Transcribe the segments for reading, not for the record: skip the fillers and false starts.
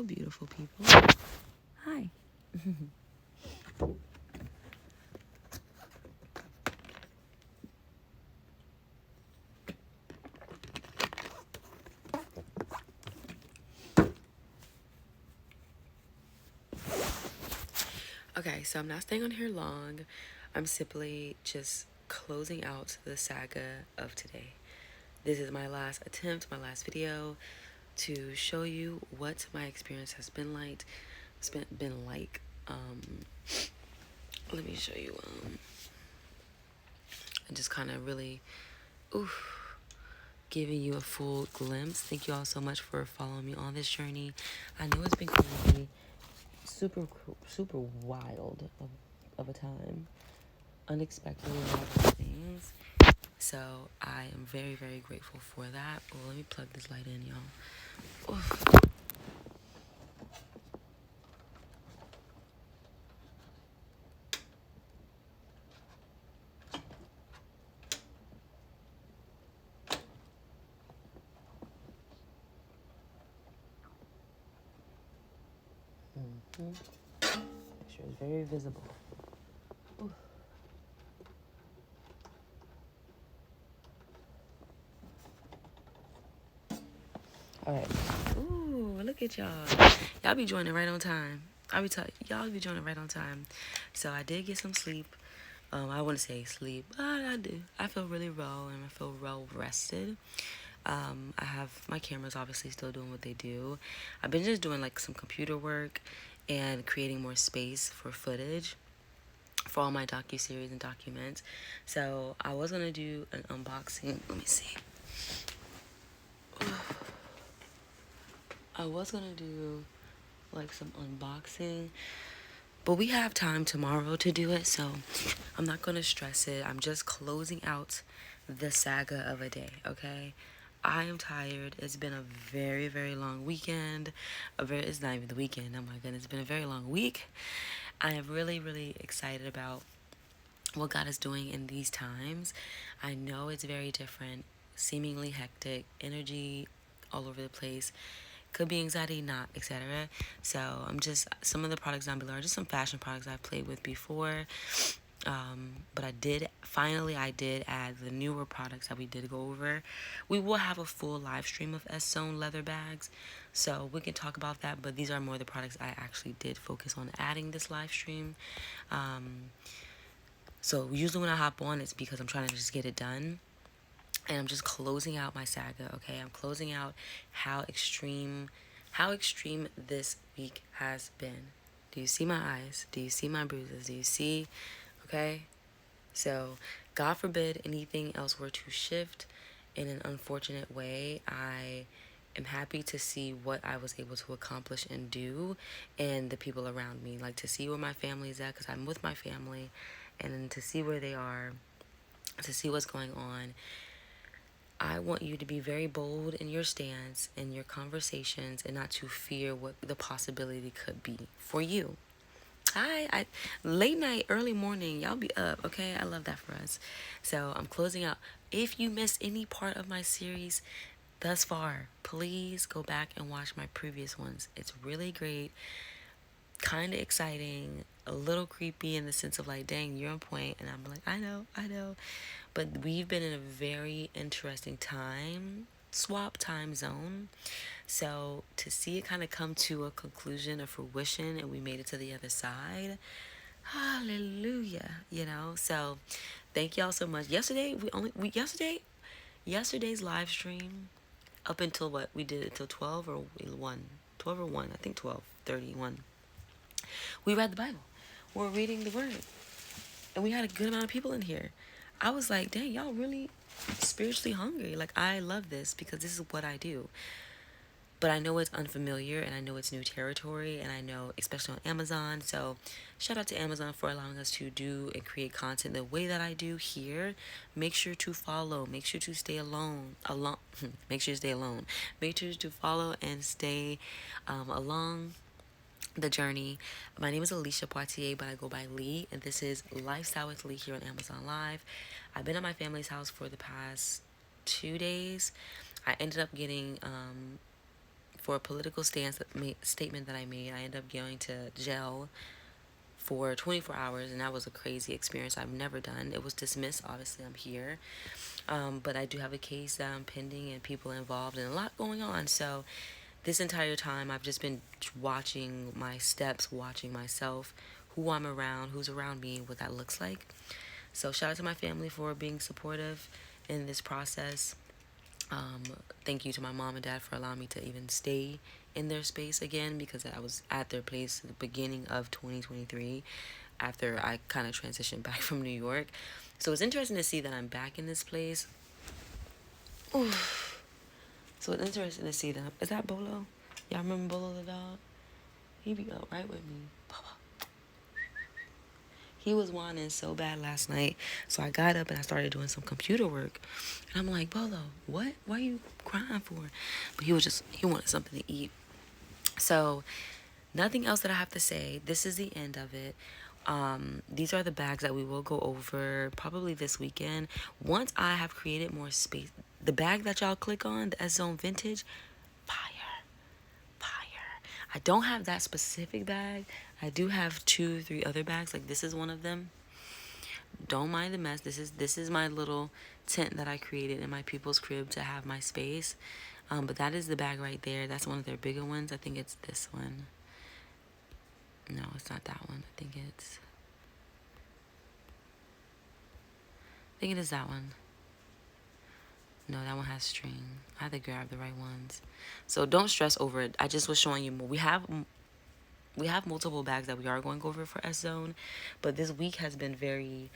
beautiful people. Hi. Okay, so I'm not staying on here long. I'm simply just closing out the saga of today. This is my last attempt, my last video to show you what my experience has been like. Let me show you. And just kind of really, giving you a full glimpse. Thank you all so much for following me on this journey. I know it's been crazy, super wild of a time, unexpected a lot of things. So I am very, very grateful for that. Well, let me plug this light in, y'all. Oof. Make sure it's very visible. Oof. All right. Ooh, look at y'all. Y'all be joining right on time. Y'all be joining right on time. So I did get some sleep. I wouldn't say sleep, but I do. I feel really well and I feel well rested. I have my cameras obviously still doing what they do. I've been just doing like some computer work and creating more space for footage for all my docu-series and documents. So I was gonna do an unboxing. Let me see. I was gonna do like some unboxing, but we have time tomorrow to do it, so I'm not gonna stress it. I'm just closing out the saga of a day, okay? I am tired. It's been a very, very long weekend. It's not even the weekend. Oh my goodness, it's been a very long week. I am really, really excited about what God is doing in these times. I know it's very different, seemingly hectic, energy all over the place. Could be anxiety, not, etc. So I'm just, some of the products down below are just some fashion products I've played with before. But I did add the newer products that we did go over. We will have a full live stream of sewn leather bags, so we can talk about that, but these are more the products I actually did focus on adding this live stream. So usually when I hop on, it's because I'm trying to just get it done. And I'm just closing out my saga, okay? I'm closing out how extreme this week has been. Do you see my eyes? Do you see my bruises? Do you see? Okay? So, God forbid anything else were to shift in an unfortunate way. I am happy to see what I was able to accomplish and do and the people around me. Like, to see where my family is at, because I'm with my family, and then to see where they are, to see what's going on. I want you to be very bold in your stance, in your conversations, and not to fear what the possibility could be for you. Late night, early morning, y'all be up, okay? I love that for us. So I'm closing out. If you missed any part of my series thus far, please go back and watch my previous ones. It's really great, kind of exciting, a little creepy in the sense of like, dang, you're on point, and I'm like, I know. But we've been in a very interesting swap time zone. So to see it kind of come to a conclusion, a fruition, and we made it to the other side, hallelujah, So thank y'all so much. Yesterday's live stream, up until what we did until 12 or 1, 12 or 1, I think 12:31. We read the Bible. We're reading the Word, and we had a good amount of people in here. I was like, dang, y'all really spiritually hungry. Like, I love this because this is what I do. But I know it's unfamiliar, and I know it's new territory, and I know, especially on Amazon. So shout out to Amazon for allowing us to do and create content the way that I do here. Make sure to follow. Make sure to stay Make sure to stay alone. Make sure to follow and stay along the journey. My name is Alicia Poitier, but I go by Lee, and this is Lifestyle with Lee here on Amazon Live. I've been at my family's house for the past 2 days. I ended up getting for a political statement that I made. I ended up going to jail for 24 hours, and that was a crazy experience I've never done. It was dismissed. Obviously, I'm here. But I do have a case that I'm pending and people involved and a lot going on. So this entire time, I've just been watching my steps, watching myself, who I'm around, who's around me, what that looks like. So shout out to my family for being supportive in this process. Um, Thank you to my mom and dad for allowing me to even stay in their space again, because I was at their place at the beginning of 2023 after I kind of transitioned back from New York. So it's interesting to see that I'm back in this place. Oof. So it's interesting to see them. Is that Bolo? Y'all remember Bolo the dog? He be up right with me. He was whining so bad last night. So I got up and I started doing some computer work. And I'm like, Bolo, what? Why are you crying for? But he wanted something to eat. So nothing else that I have to say. This is the end of it. These are the bags that we will go over probably this weekend. Once I have created more space, the bag that y'all click on, the S Zone Vintage, fire. I don't have that specific bag. I do have 2, 3 other bags. Like this is one of them. Don't mind the mess. This is my little tent that I created in my people's crib to have my space. But that is the bag right there. That's one of their bigger ones. I think it's this one. No, it's not that one. I think it is that one. No, that one has string. I had to grab the right ones. So don't stress over it. I just was showing you more. We have multiple bags that we are going over for S Zone, but this week has been very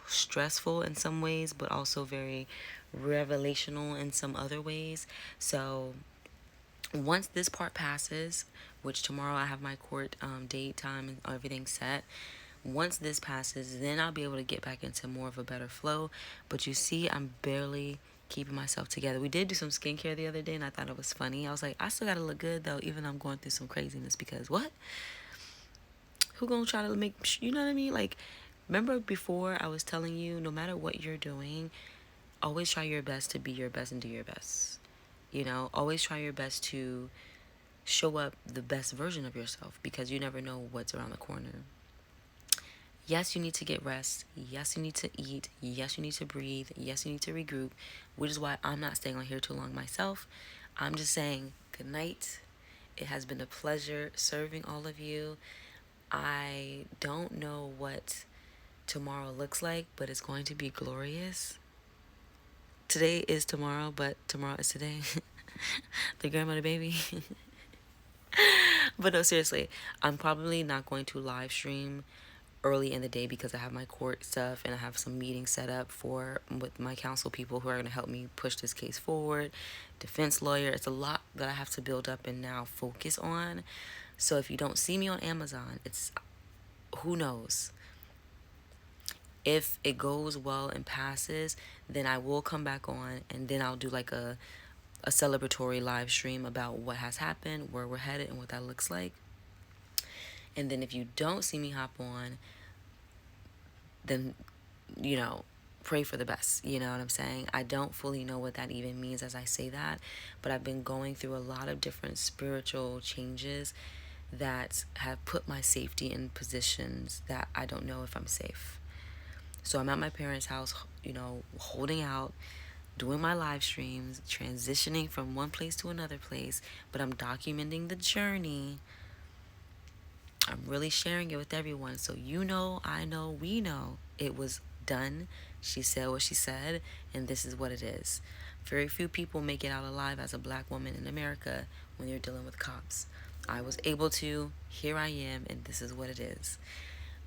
stressful in some ways, but also very revelational in some other ways. So once this part passes, which tomorrow I have my court date, time, and everything set. Once this passes, then I'll be able to get back into more of a better flow. But you see, I'm barely keeping myself together. We did do some skincare the other day, and I thought it was funny. I was like, I still gotta look good though, even though I'm going through some craziness. Because what? Who gonna try to make? You know what I mean? Like, remember before I was telling you, no matter what you're doing, always try your best to be your best and do your best. You know, always try your best to show up the best version of yourself, because you never know what's around the corner. Yes, you need to get rest. Yes, you need to eat. Yes, you need to breathe. Yes, you need to regroup, which is why I'm not staying on here too long myself. I'm just saying good night. It has been a pleasure serving all of you. I don't know what tomorrow looks like, but it's going to be glorious. Today is tomorrow, but tomorrow is today. The grandmother baby. But no, seriously, I'm probably not going to live stream early in the day because I have my court stuff and I have some meetings set up with my counsel people who are going to help me push this case forward. Defense lawyer. It's a lot that I have to build up and now focus on. So if you don't see me on Amazon, it's who knows. If it goes well and passes, then I will come back on and then I'll do like a celebratory live stream about what has happened, where we're headed, and what that looks like. And then if you don't see me hop on, then, pray for the best. You know what I'm saying? I don't fully know what that even means as I say that, but I've been going through a lot of different spiritual changes that have put my safety in positions that I don't know if I'm safe. So I'm at my parents' house, holding out, doing my live streams, transitioning from one place to another place, but I'm documenting the journey. I'm really sharing it with everyone. So I know, we know it was done. She said what she said, and this is what it is. Very few people make it out alive as a black woman in America when you're dealing with cops. I was able to. Here I am, and this is what it is.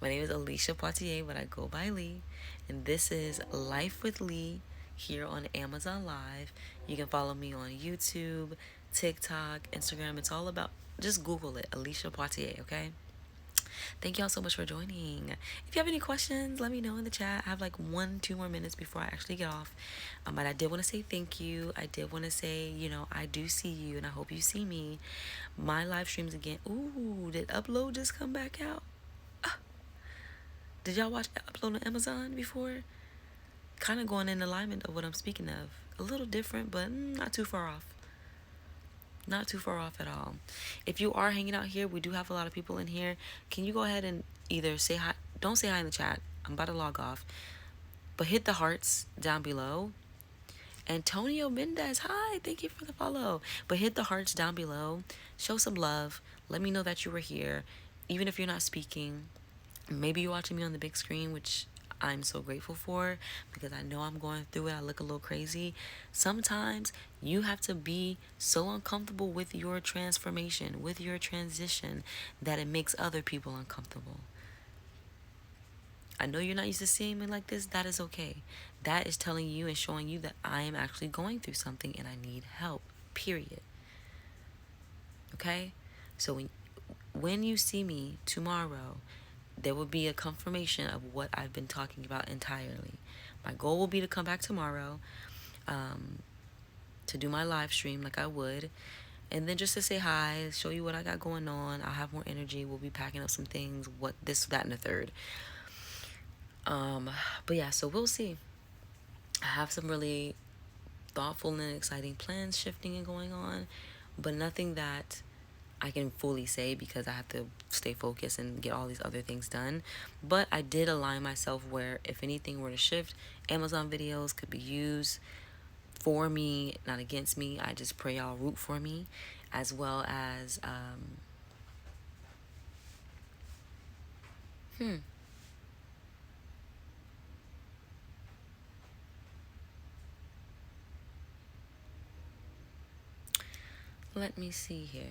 My name is Alicia Poitier, but I go by Lee, and this is Life with Lee here on Amazon Live. You can follow me on YouTube, TikTok, Instagram. It's all about, just Google it, Alicia Poitier, okay? Thank y'all so much for joining. If you have any questions, let me know in the chat. I have like 1-2 more minutes before I actually get off. But I did want to say thank you. I did want to say, I do see you and I hope you see me. My live streams again. Ooh, did Upload just come back out? Did y'all watch Upload on Amazon before? Kind of going in alignment of what I'm speaking of. A little different, but not too far off. Not too far off at all. If you are hanging out here, we do have a lot of people in here. Can you go ahead and either say hi? Don't say hi in the chat. I'm about to log off. But hit the hearts down below. Antonio Mendez, hi. Thank you for the follow. But hit the hearts down below. Show some love. Let me know that you were here. Even if you're not speaking. Maybe you're watching me on the big screen, which I'm so grateful for because I know I'm going through it. I look a little crazy. Sometimes you have to be so uncomfortable with your transformation, with your transition, that it makes other people uncomfortable. I know you're not used to seeing me like this. That is okay. That is telling you and showing you that I am actually going through something and I need help, period. Okay? So when you see me tomorrow, there will be a confirmation of what I've been talking about entirely. My goal will be to come back tomorrow, to do my live stream like I would, and then just to say hi, show you what I got going on. I'll have more energy. We'll be packing up some things, what this, that, and the third. But yeah, so we'll see. I have some really thoughtful and exciting plans shifting and going on, but nothing that I can fully say because I have to stay focused and get all these other things done. But I did align myself where if anything were to shift, Amazon videos could be used for me, not against me. I just pray y'all root for me, as well as let me see here.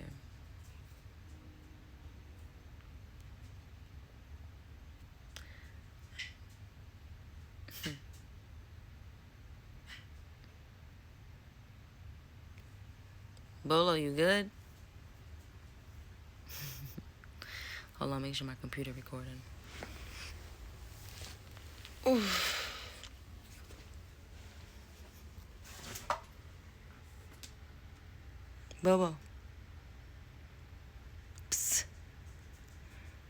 Bolo, you good? Hold on, make sure my computer recording. Oof. Bobo. Psst.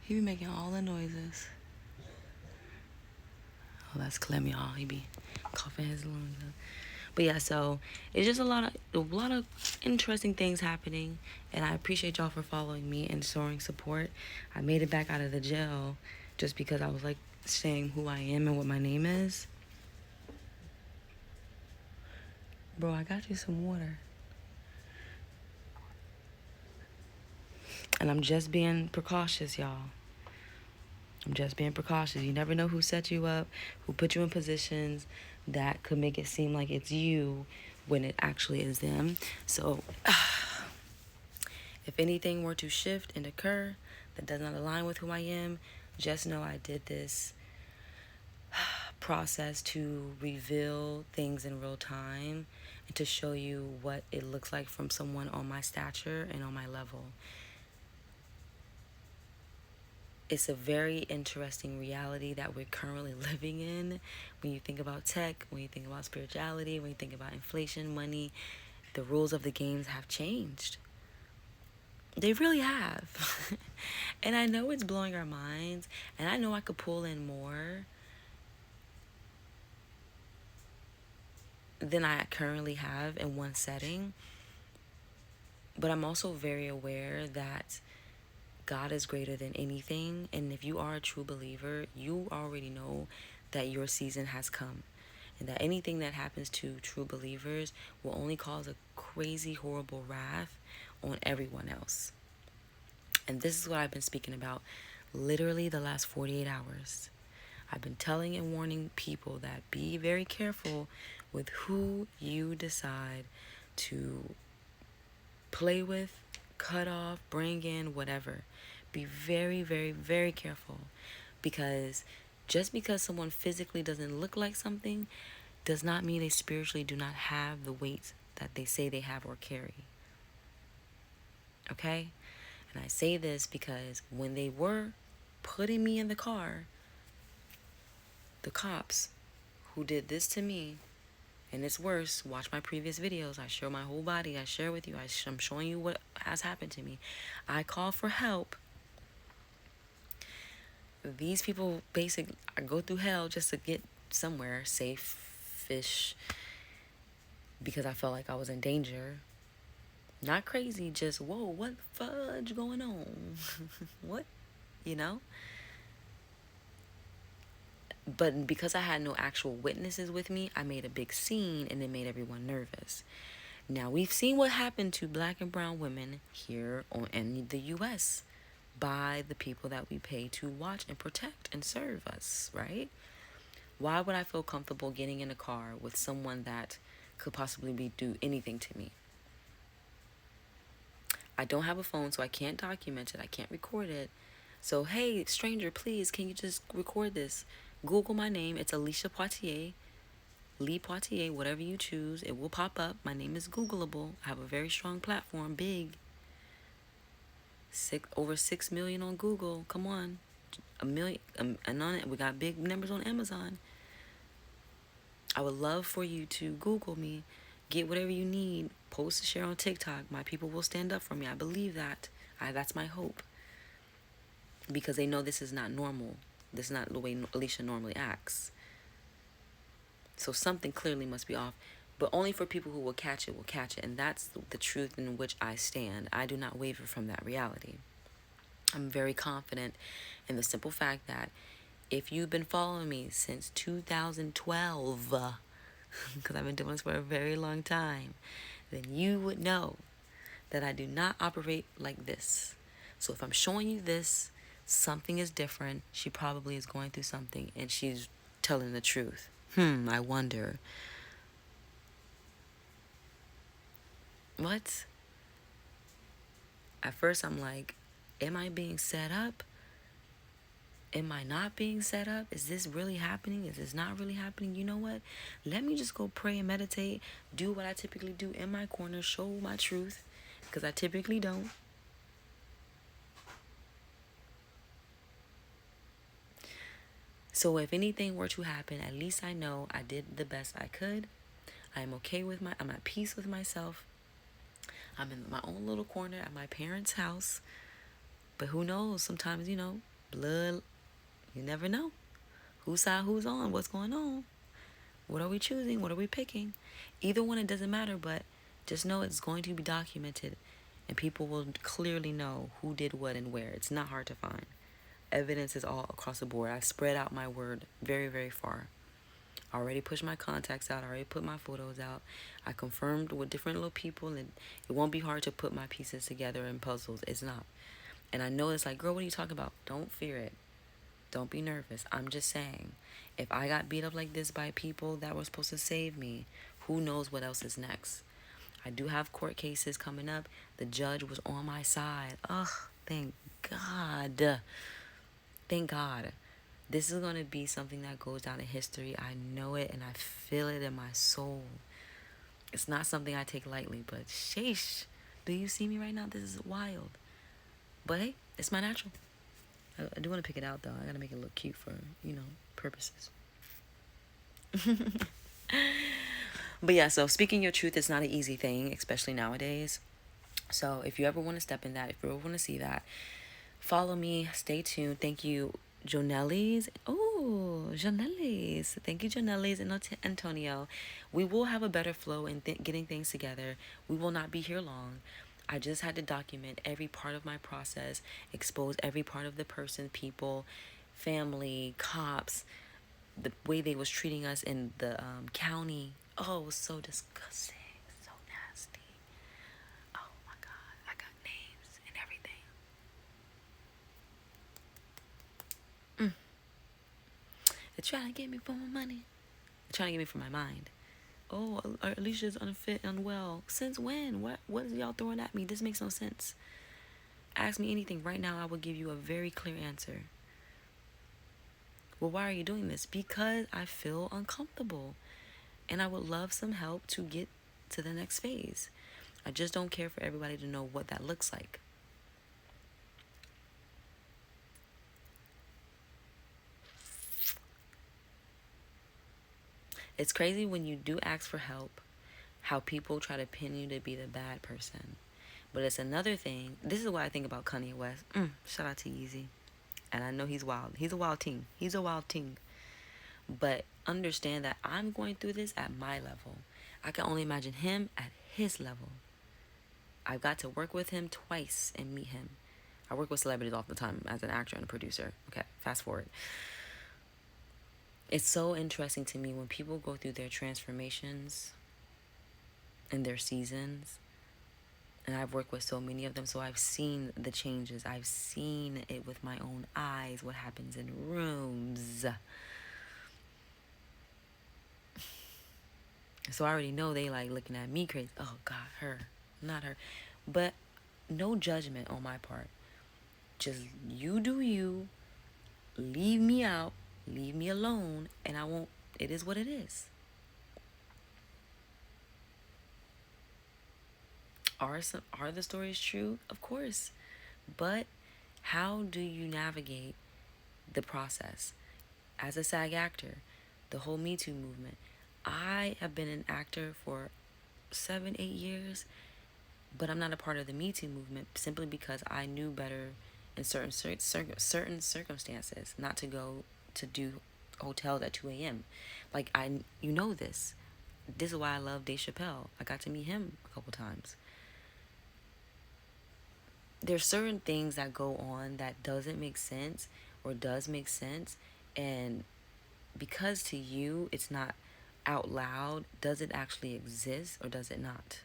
He be making all the noises. Oh, that's Clem, y'all. He be coughing his lungs up. But yeah, so it's just a lot of interesting things happening, and I appreciate y'all for following me and showing support. I made it back out of the jail just because I was like saying who I am and what my name is. Bro, I got you some water. And I'm just being precautious, y'all. I'm just being precautious. You never know who set you up, who put you in positions that could make it seem like it's you when it actually is them. So if anything were to shift and occur that does not align with who I am, just know I did this process to reveal things in real time and to show you what it looks like from someone on my stature and on my level. It's a very interesting reality that we're currently living in. When you think about tech, when you think about spirituality, when you think about inflation, money, the rules of the games have changed. They really have. And I know it's blowing our minds, and I know I could pull in more than I currently have in one setting. But I'm also very aware that God is greater than anything, and if you are a true believer, you already know that your season has come, and that anything that happens to true believers will only cause a crazy, horrible wrath on everyone else. And this is what I've been speaking about literally the last 48 hours. I've been telling and warning people that be very careful with who you decide to play with, cut off, bring in, whatever. Be very, very, very careful, because just because someone physically doesn't look like something does not mean they spiritually do not have the weight that they say they have or carry. Okay? And I say this because when they were putting me in the car, the cops who did this to me, and it's worse, watch my previous videos. I show my whole body. I share with you. I'm showing you what has happened to me. I call for help. These people basically go through hell just to get somewhere safe-ish because I felt like I was in danger. Not crazy, just whoa, what fudge going on? What? You know? But because I had no actual witnesses with me, I made a big scene and it made everyone nervous. Now, we've seen what happened to black and brown women here in the US by the people that we pay to watch and protect and serve us, right? Why would I feel comfortable getting in a car with someone that could possibly do anything to me? I don't have a phone, so I can't document it. I can't record it. So, hey, stranger, please, can you just record this? Google my name. It's Alicia Poitier, Lee Poitier, whatever you choose. It will pop up. My name is Googleable. I have a very strong platform, big. Over 6 million on Google. Come on. A million. And on it, we got big numbers on Amazon. I would love for you to Google me, get whatever you need, post and share on TikTok. My people will stand up for me. I believe that. That's my hope. Because they know this is not normal. This is not the way Alicia normally acts. So something clearly must be off. But only for people who will catch it. And that's the truth in which I stand. I do not waver from that reality. I'm very confident in the simple fact that if you've been following me since 2012, because I've been doing this for a very long time, then you would know that I do not operate like this. So if I'm showing you this, something is different. She probably is going through something and she's telling the truth. I wonder. What? At first I'm like, am I being set up? Am I not being set up? Is this really happening? Is this not really happening? You know what? Let me just go pray and meditate, do what I typically do in my corner, show my truth, because I typically don't. So if anything were to happen, at least I know I did the best I could. I'm at peace with myself. I'm in my own little corner at my parents' house. But who knows? Sometimes, blood, you never know. Whose side, who's on, what's going on? What are we choosing? What are we picking? Either one, it doesn't matter, but just know it's going to be documented and people will clearly know who did what and where. It's not hard to find. Evidence is all across the board. I spread out my word very, very far. I already pushed my contacts out. I already put my photos out. I confirmed with different little people, and it won't be hard to put my pieces together in puzzles. It's not. And I know it's like, girl, what are you talking about? Don't fear it. Don't be nervous. I'm just saying, if I got beat up like this by people that were supposed to save me, who knows what else is next? I do have court cases coming up. The judge was on my side. Ugh, thank God. Thank God. This is going to be something that goes down in history. I know it and I feel it in my soul. It's not something I take lightly, but sheesh. Do you see me right now? This is wild. But hey, it's my natural. I do want to pick it out though. I got to make it look cute for, purposes. But yeah, so speaking your truth is not an easy thing, especially nowadays. So if you ever want to step in that, if you ever want to see that, follow me. Stay tuned. Thank you, Jonellis. Oh, Jonellis. Thank you, Jonellis and Antonio. We will have a better flow in getting things together. We will not be here long. I just had to document every part of my process, expose every part of the person, people, family, cops, the way they was treating us in the county. Oh, it was so disgusting, so nasty. Oh my God, I got names and everything. They're trying to get me for my money. They're trying to get me for my mind. Oh, Alicia's unfit, unwell. Since when? What is y'all throwing at me? This makes no sense. Ask me anything right now. I will give you a very clear answer. Well, why are you doing this? Because I feel uncomfortable. And I would love some help to get to the next phase. I just don't care for everybody to know what that looks like. It's crazy when you do ask for help, how people try to pin you to be the bad person. But it's another thing. This is what I think about Kanye West. Shout out to Yeezy. And I know he's wild. He's a wild ting. He's a wild ting. But understand that I'm going through this at my level. I can only imagine him at his level. I've got to work with him twice and meet him. I work with celebrities all the time as an actor and a producer. Okay, fast forward. It's so interesting to me when people go through their transformations and their seasons. And I've worked with so many of them, so I've seen the changes. I've seen it with my own eyes, what happens in rooms. So I already know they like looking at me crazy. Oh, God, her, not her. But no judgment on my part. Just you do you. Leave me out. Leave me alone. And I won't. It is what it is. Are the stories true? Of course. But how do you navigate the process? As a SAG actor, the whole Me Too movement. I have been an actor for 7, 8 years, but I'm not a part of the Me Too movement simply because I knew better in certain circumstances not to go to do hotels at 2 a.m. Like, you know this. This is why I love Dave Chappelle. I got to meet him a couple times. There's certain things that go on that doesn't make sense or does make sense, and because to you it's not out loud, does it actually exist or does it not?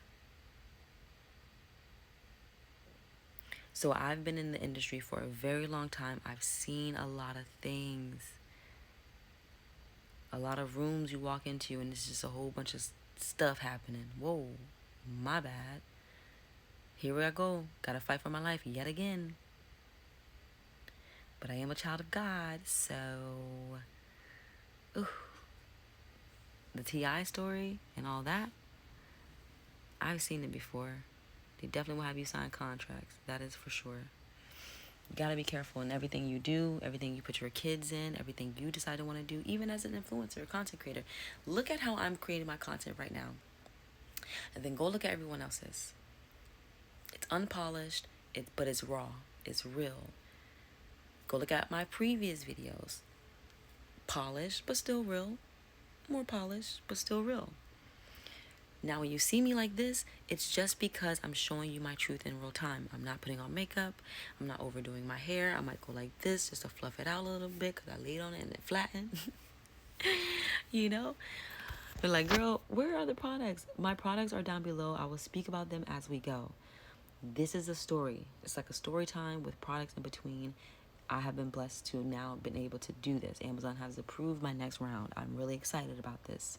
So I've been in the industry for a very long time. I've seen a lot of things. A lot of rooms you walk into and it's just a whole bunch of stuff happening. Whoa, my bad. Here I go. Gotta fight for my life yet again. But I am a child of God, so... Ooh. The T.I. story and all that, I've seen it before. They definitely will have you sign contracts. That is for sure. You gotta be careful in everything you do, everything you put your kids in, everything you decide to want to do, even as an influencer, content creator. Look at how I'm creating my content right now. And then go look at everyone else's. It's unpolished, but it's raw. It's real. Go look at my previous videos. Polished, but still real. More polished, but still real. Now, when you see me like this, it's just because I'm showing you my truth in real time. I'm not putting on makeup. I'm not overdoing my hair. I might go like this just to fluff it out a little bit because I laid on it and it flattened. You know? They're like, girl, where are the products? My products are down below. I will speak about them as we go. This is a story. It's like a story time with products in between. I have been blessed to now been able to do this. Amazon has approved my next round. I'm really excited about this.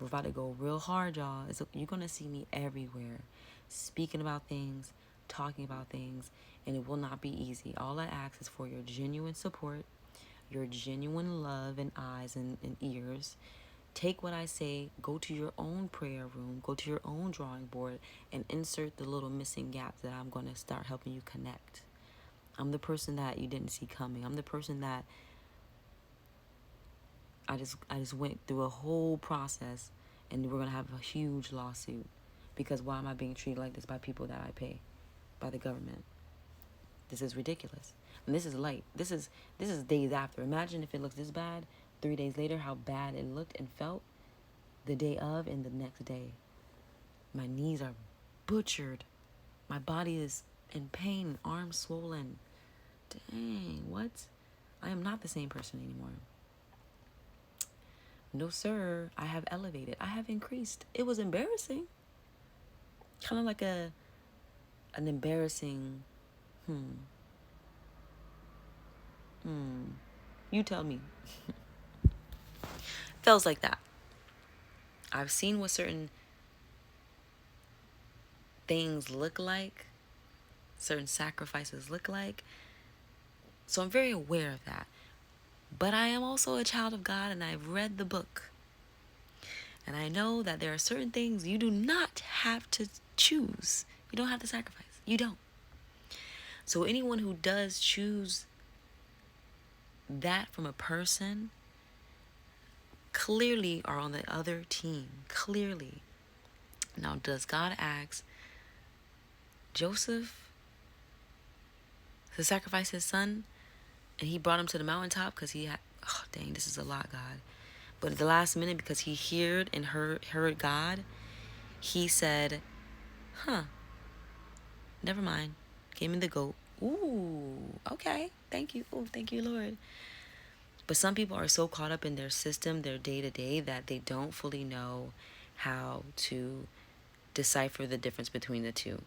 We're about to go real hard, y'all. You're going to see me everywhere, speaking about things, talking about things, and it will not be easy. All I ask is for your genuine support, your genuine love and eyes and ears. Take what I say, go to your own prayer room, go to your own drawing board, and insert the little missing gaps that I'm going to start helping you connect. I'm the person that you didn't see coming. I'm the person that I just went through a whole process, and we're gonna have a huge lawsuit because why am I being treated like this by people that I pay, by the government? This is ridiculous, and this is light. This is days after. Imagine if it looks this bad 3 days later, how bad it looked and felt the day of and the next day. My knees are butchered. My body is in pain, arms swollen. Dang, what? I am not the same person anymore. No, sir, I have elevated. I have increased. It was embarrassing. Kind of like an embarrassing, you tell me. Feels like that. I've seen what certain things look like, certain sacrifices look like. So I'm very aware of that. But I am also a child of God, and I've read the book. And I know that there are certain things you do not have to choose. You don't have to sacrifice. You don't. So anyone who does choose that from a person clearly are on the other team. Clearly. Now, does God ask Joseph to sacrifice his son? And he brought him to the mountaintop because he had, oh, dang, this is a lot, God. But at the last minute, because he heard God, He said, huh, never mind. Gave me the goat. Ooh, okay. Thank you. Ooh, thank you, Lord. But some people are so caught up in their system, their day to day, that they don't fully know how to decipher the difference between the two.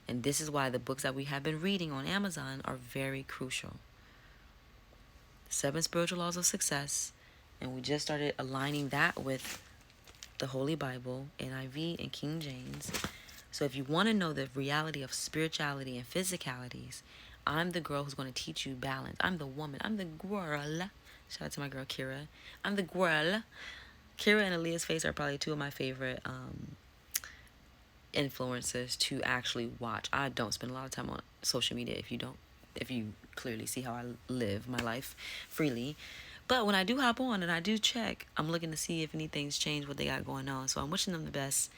And this is why the books that we have been reading on Amazon are very crucial. Seven Spiritual Laws of Success. And we just started aligning that with the Holy Bible, NIV, and King James. So if you want to know the reality of spirituality and physicalities, I'm the girl who's going to teach you balance. I'm the woman. I'm the girl. Shout out to my girl Kira. I'm the girl. Kira and Aaliyah's Face are probably two of my favorite influencers to actually watch. I don't spend a lot of time on social media if you clearly see how I live my life freely. But when I do hop on and I do check, I'm looking to see if anything's changed, what they got going on. So I'm wishing them the best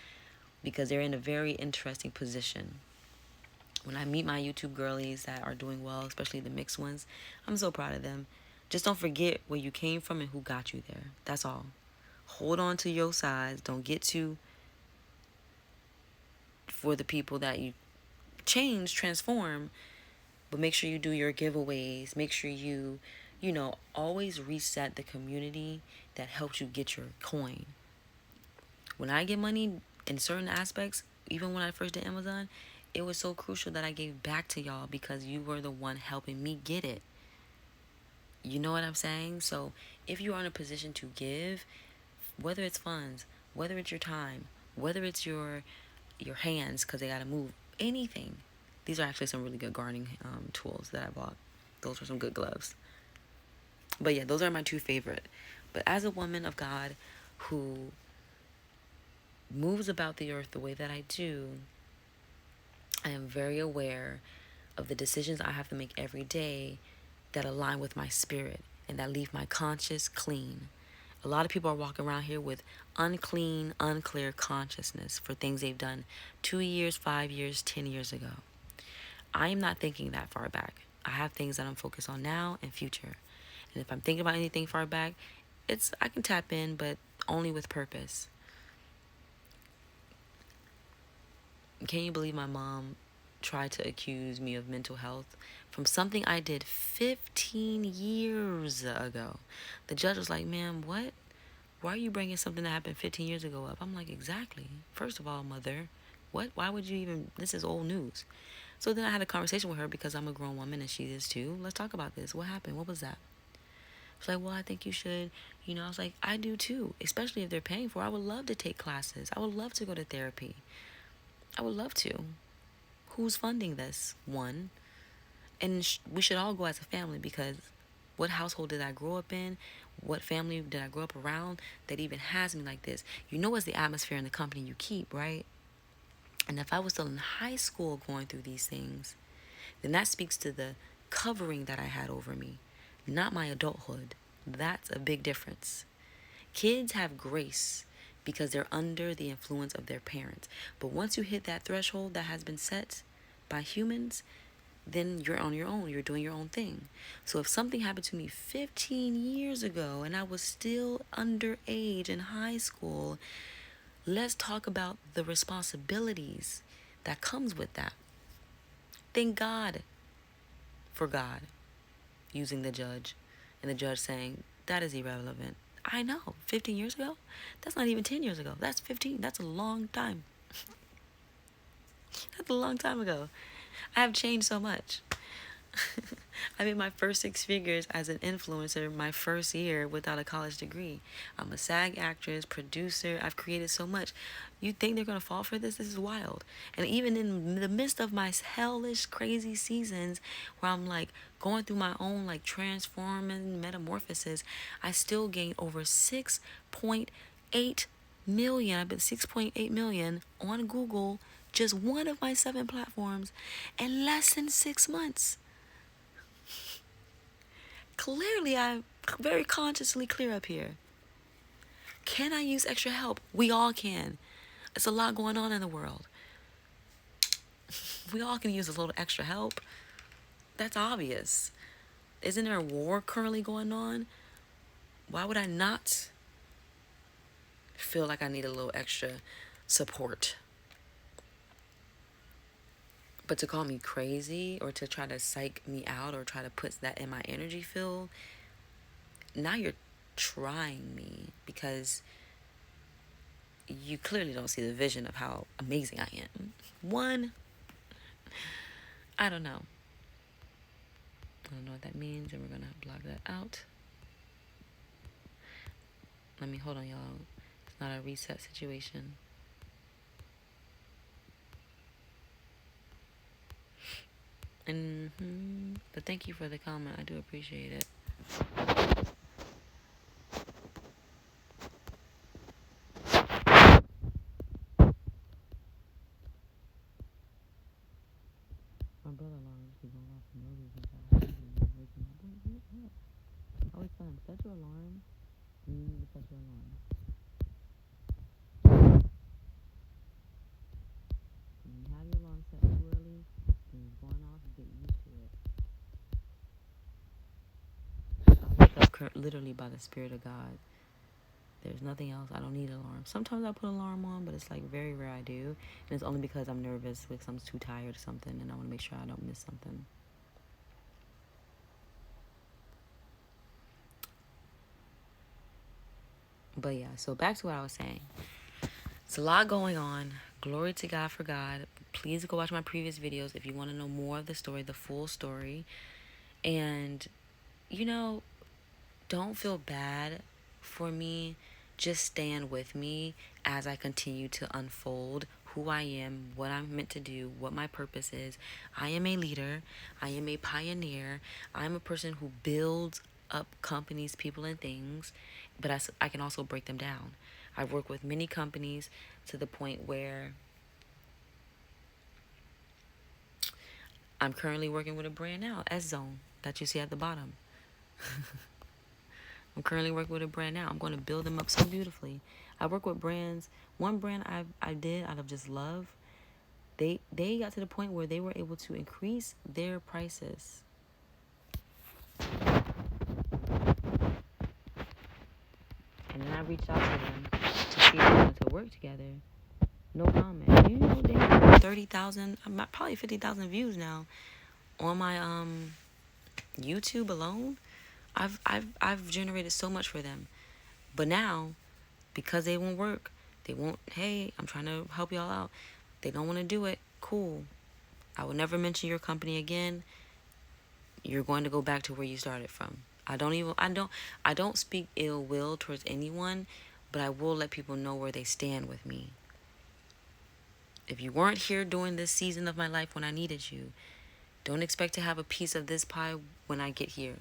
because they're in a very interesting position. When I meet my YouTube girlies that are doing well, especially the mixed ones, I'm so proud of them. Just don't forget where you came from and who got you there. That's all. Hold on to your sides. Don't get too for the people that you change, transform, but make sure you do your giveaways. Make sure you always reset the community that helped you get your coin. When I get money in certain aspects, even when I first did Amazon, it was so crucial that I gave back to y'all because you were the one helping me get it. You know what I'm saying? So if you are in a position to give, whether it's funds, whether it's your time, whether it's your hands because they got to move, anything. These are actually some really good gardening tools that I bought. Those are some good gloves. But yeah, those are my two favorite. But as a woman of God who moves about the earth the way that I do, I am very aware of the decisions I have to make every day that align with my spirit and that leave my conscience clean. A lot of people are walking around here with unclean, unclear consciousness for things they've done 2 years, 5 years, 10 years ago. I am not thinking that far back. I have things that I'm focused on now and future. And if I'm thinking about anything far back, I can tap in, but only with purpose. Can you believe my mom tried to accuse me of mental health from something I did 15 years ago? The judge was like, ma'am, what? Why are you bringing something that happened 15 years ago up? I'm like, exactly. First of all, mother, what? Why would you even? This is old news. So then I had a conversation with her because I'm a grown woman and she is too. Let's talk about this. What happened? What was that? She's like, well, I think you should. I was like, I do too, especially if they're paying for it. I would love to take classes. I would love to go to therapy. I would love to. Who's funding this? One. And we should all go as a family because what household did I grow up in? What family did I grow up around that even has me like this? It's the atmosphere and the company you keep, right? And if I was still in high school going through these things, then that speaks to the covering that I had over me, not my adulthood. That's a big difference. Kids have grace because they're under the influence of their parents. But once you hit that threshold that has been set by humans, then you're on your own. You're doing your own thing. So if something happened to me 15 years ago and I was still underage in high school, let's talk about the responsibilities that comes with that. Thank God for God using the judge and the judge saying, that is irrelevant. I know, 15 years ago? That's not even 10 years ago. That's 15. That's a long time. That's a long time ago. I have changed so much. I made my first 6 figures as an influencer my first year without a college degree. I'm a SAG actress, producer. I've created so much. You think they're going to fall for this? This is wild. And even in the midst of my hellish, crazy seasons where I'm like going through my own like transforming metamorphosis, I still gained over 6.8 million. I've been 6.8 million on Google, just one of my 7 platforms, in less than 6 months. Clearly, I'm very consciously clear up here. Can I use extra help? We all can. It's a lot going on in the world. We all can use a little extra help. That's obvious. Isn't there a war currently going on? Why would I not feel like I need a little extra support. But to call me crazy or to try to psych me out or try to put that in my energy field, now you're trying me because you clearly don't see the vision of how amazing I am. One, I don't know. I don't know what that means, and we're gonna block that out. Let me hold on, y'all. It's not a reset situation. But thank you for the comment. I do appreciate it. My brother alarm just be going off for no reason. Waking up. I always tell him, set your alarm when you need to set your alarm. When you have your alarm set too early and it's going off, you get used to it. I wake up literally by the Spirit of God. There's nothing else. I don't need an alarm. Sometimes I put an alarm on, but it's like very rare I do. And it's only because I'm nervous, because I'm too tired or something, and I want to make sure I don't miss something. But yeah, so back to what I was saying. It's a lot going on. Glory to God for God. Please go watch my previous videos if you want to know more of the story, the full story. And, you know, don't feel bad for me. Just stand with me as I continue to unfold who I am, what I'm meant to do, what my purpose is. I am a leader. I am a pioneer. I'm a person who builds up companies, people, and things, but I can also break them down. I've worked with many companies to the point where I'm currently working with a brand now, S Zone, that you see at the bottom. I'm currently working with a brand now. I'm going to build them up so beautifully. I work with brands. One brand I did out of just love, they got to the point where they were able to increase their prices. And then I reached out to them to see if we wanted to work together. No comment. You know, they have 30,000, probably 50,000 views now on my YouTube alone. I've generated so much for them. But now, because they won't work, they won't, hey, I'm trying to help y'all out. They don't want to do it. Cool. I will never mention your company again. You're going to go back to where you started from. I don't speak ill will towards anyone, but I will let people know where they stand with me. If you weren't here during this season of my life when I needed you, don't expect to have a piece of this pie when I get here.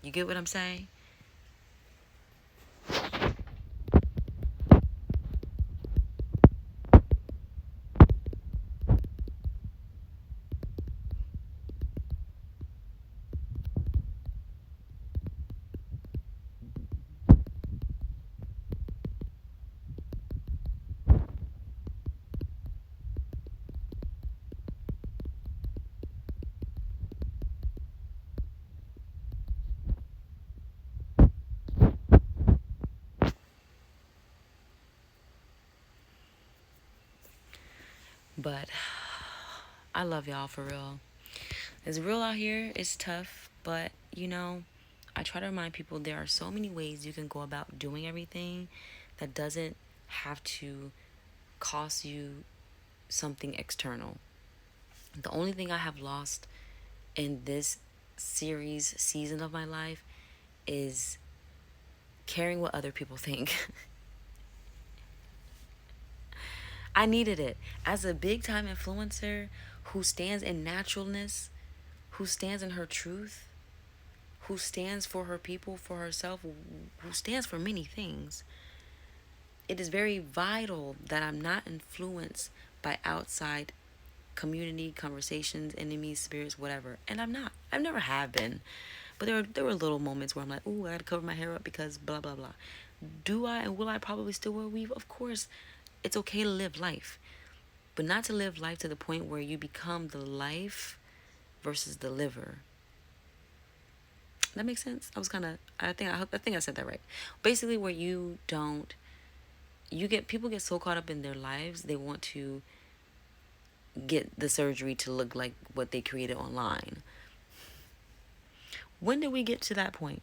You get what I'm saying? But I love y'all for real. It's real out here. It's tough, but you know, I try to remind people there are so many ways you can go about doing everything that doesn't have to cost you something external. The only thing I have lost in this season of my life is caring what other people think. I needed it. As a big time influencer who stands in naturalness, who stands in her truth, who stands for her people, for herself, who stands for many things, it is very vital that I'm not influenced by outside community, conversations, enemies, spirits, whatever. And I'm not. I've never have been. But there were little moments where I'm like, ooh, I gotta cover my hair up because blah, blah, blah. Do I and will I probably still wear a weave? Of course. It's okay to live life. But not to live life to the point where you become the life versus the liver. That makes sense? I think I said that right. Basically where you people get so caught up in their lives, they want to get the surgery to look like what they created online. When did we get to that point?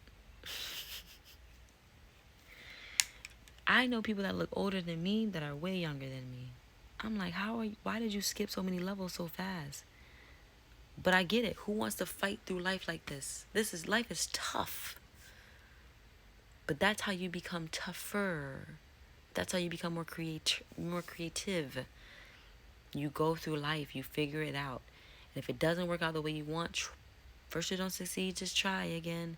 I know people that look older than me that are way younger than me. I'm like, why did you skip so many levels so fast? But I get it. Who wants to fight through life like this? Life is tough. But that's how you become tougher. That's how you become more creative. You go through life, you figure it out. And if it doesn't work out the way you want, first you don't succeed, just try again.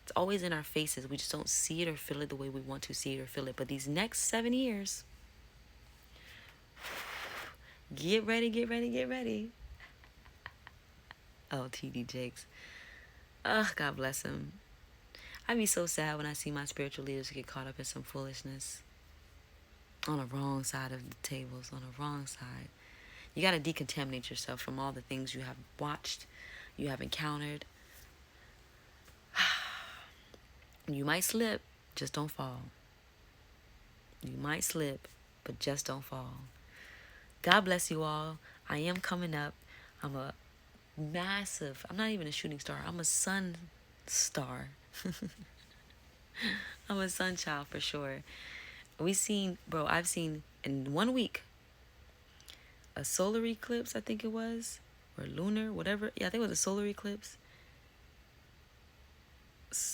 It's always in our faces. We just don't see it or feel it the way we want to see it or feel it. But these next 7 years, get ready, get ready, get ready. Oh, TD Jakes. Ugh, God bless him. I'd be so sad when I see my spiritual leaders get caught up in some foolishness. On the wrong side of the tables, on the wrong side. You got to decontaminate yourself from all the things you have watched, you have encountered. You might slip, just don't fall. You might slip, but just don't fall. God bless you all. I am coming up. I'm not even a shooting star. I'm a sun star. I'm a sun child for sure. I've seen in 1 week a solar eclipse, I think it was, or lunar, whatever. Yeah, I think it was a solar eclipse.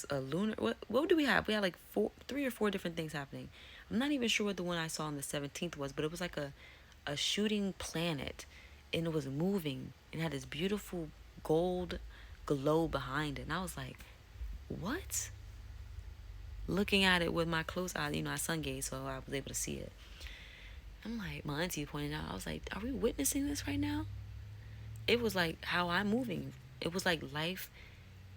A lunar. What do we have? We had like 3 or 4 different things happening. I'm not even sure what the one I saw on the 17th was, but it was like a shooting planet, and it was moving and had this beautiful gold glow behind it. And I was like, what? Looking at it with my close eyes, I sun gaze, so I was able to see it. I'm like, my auntie pointed out, I was like, are we witnessing this right now? It was like how I'm moving. It was like life.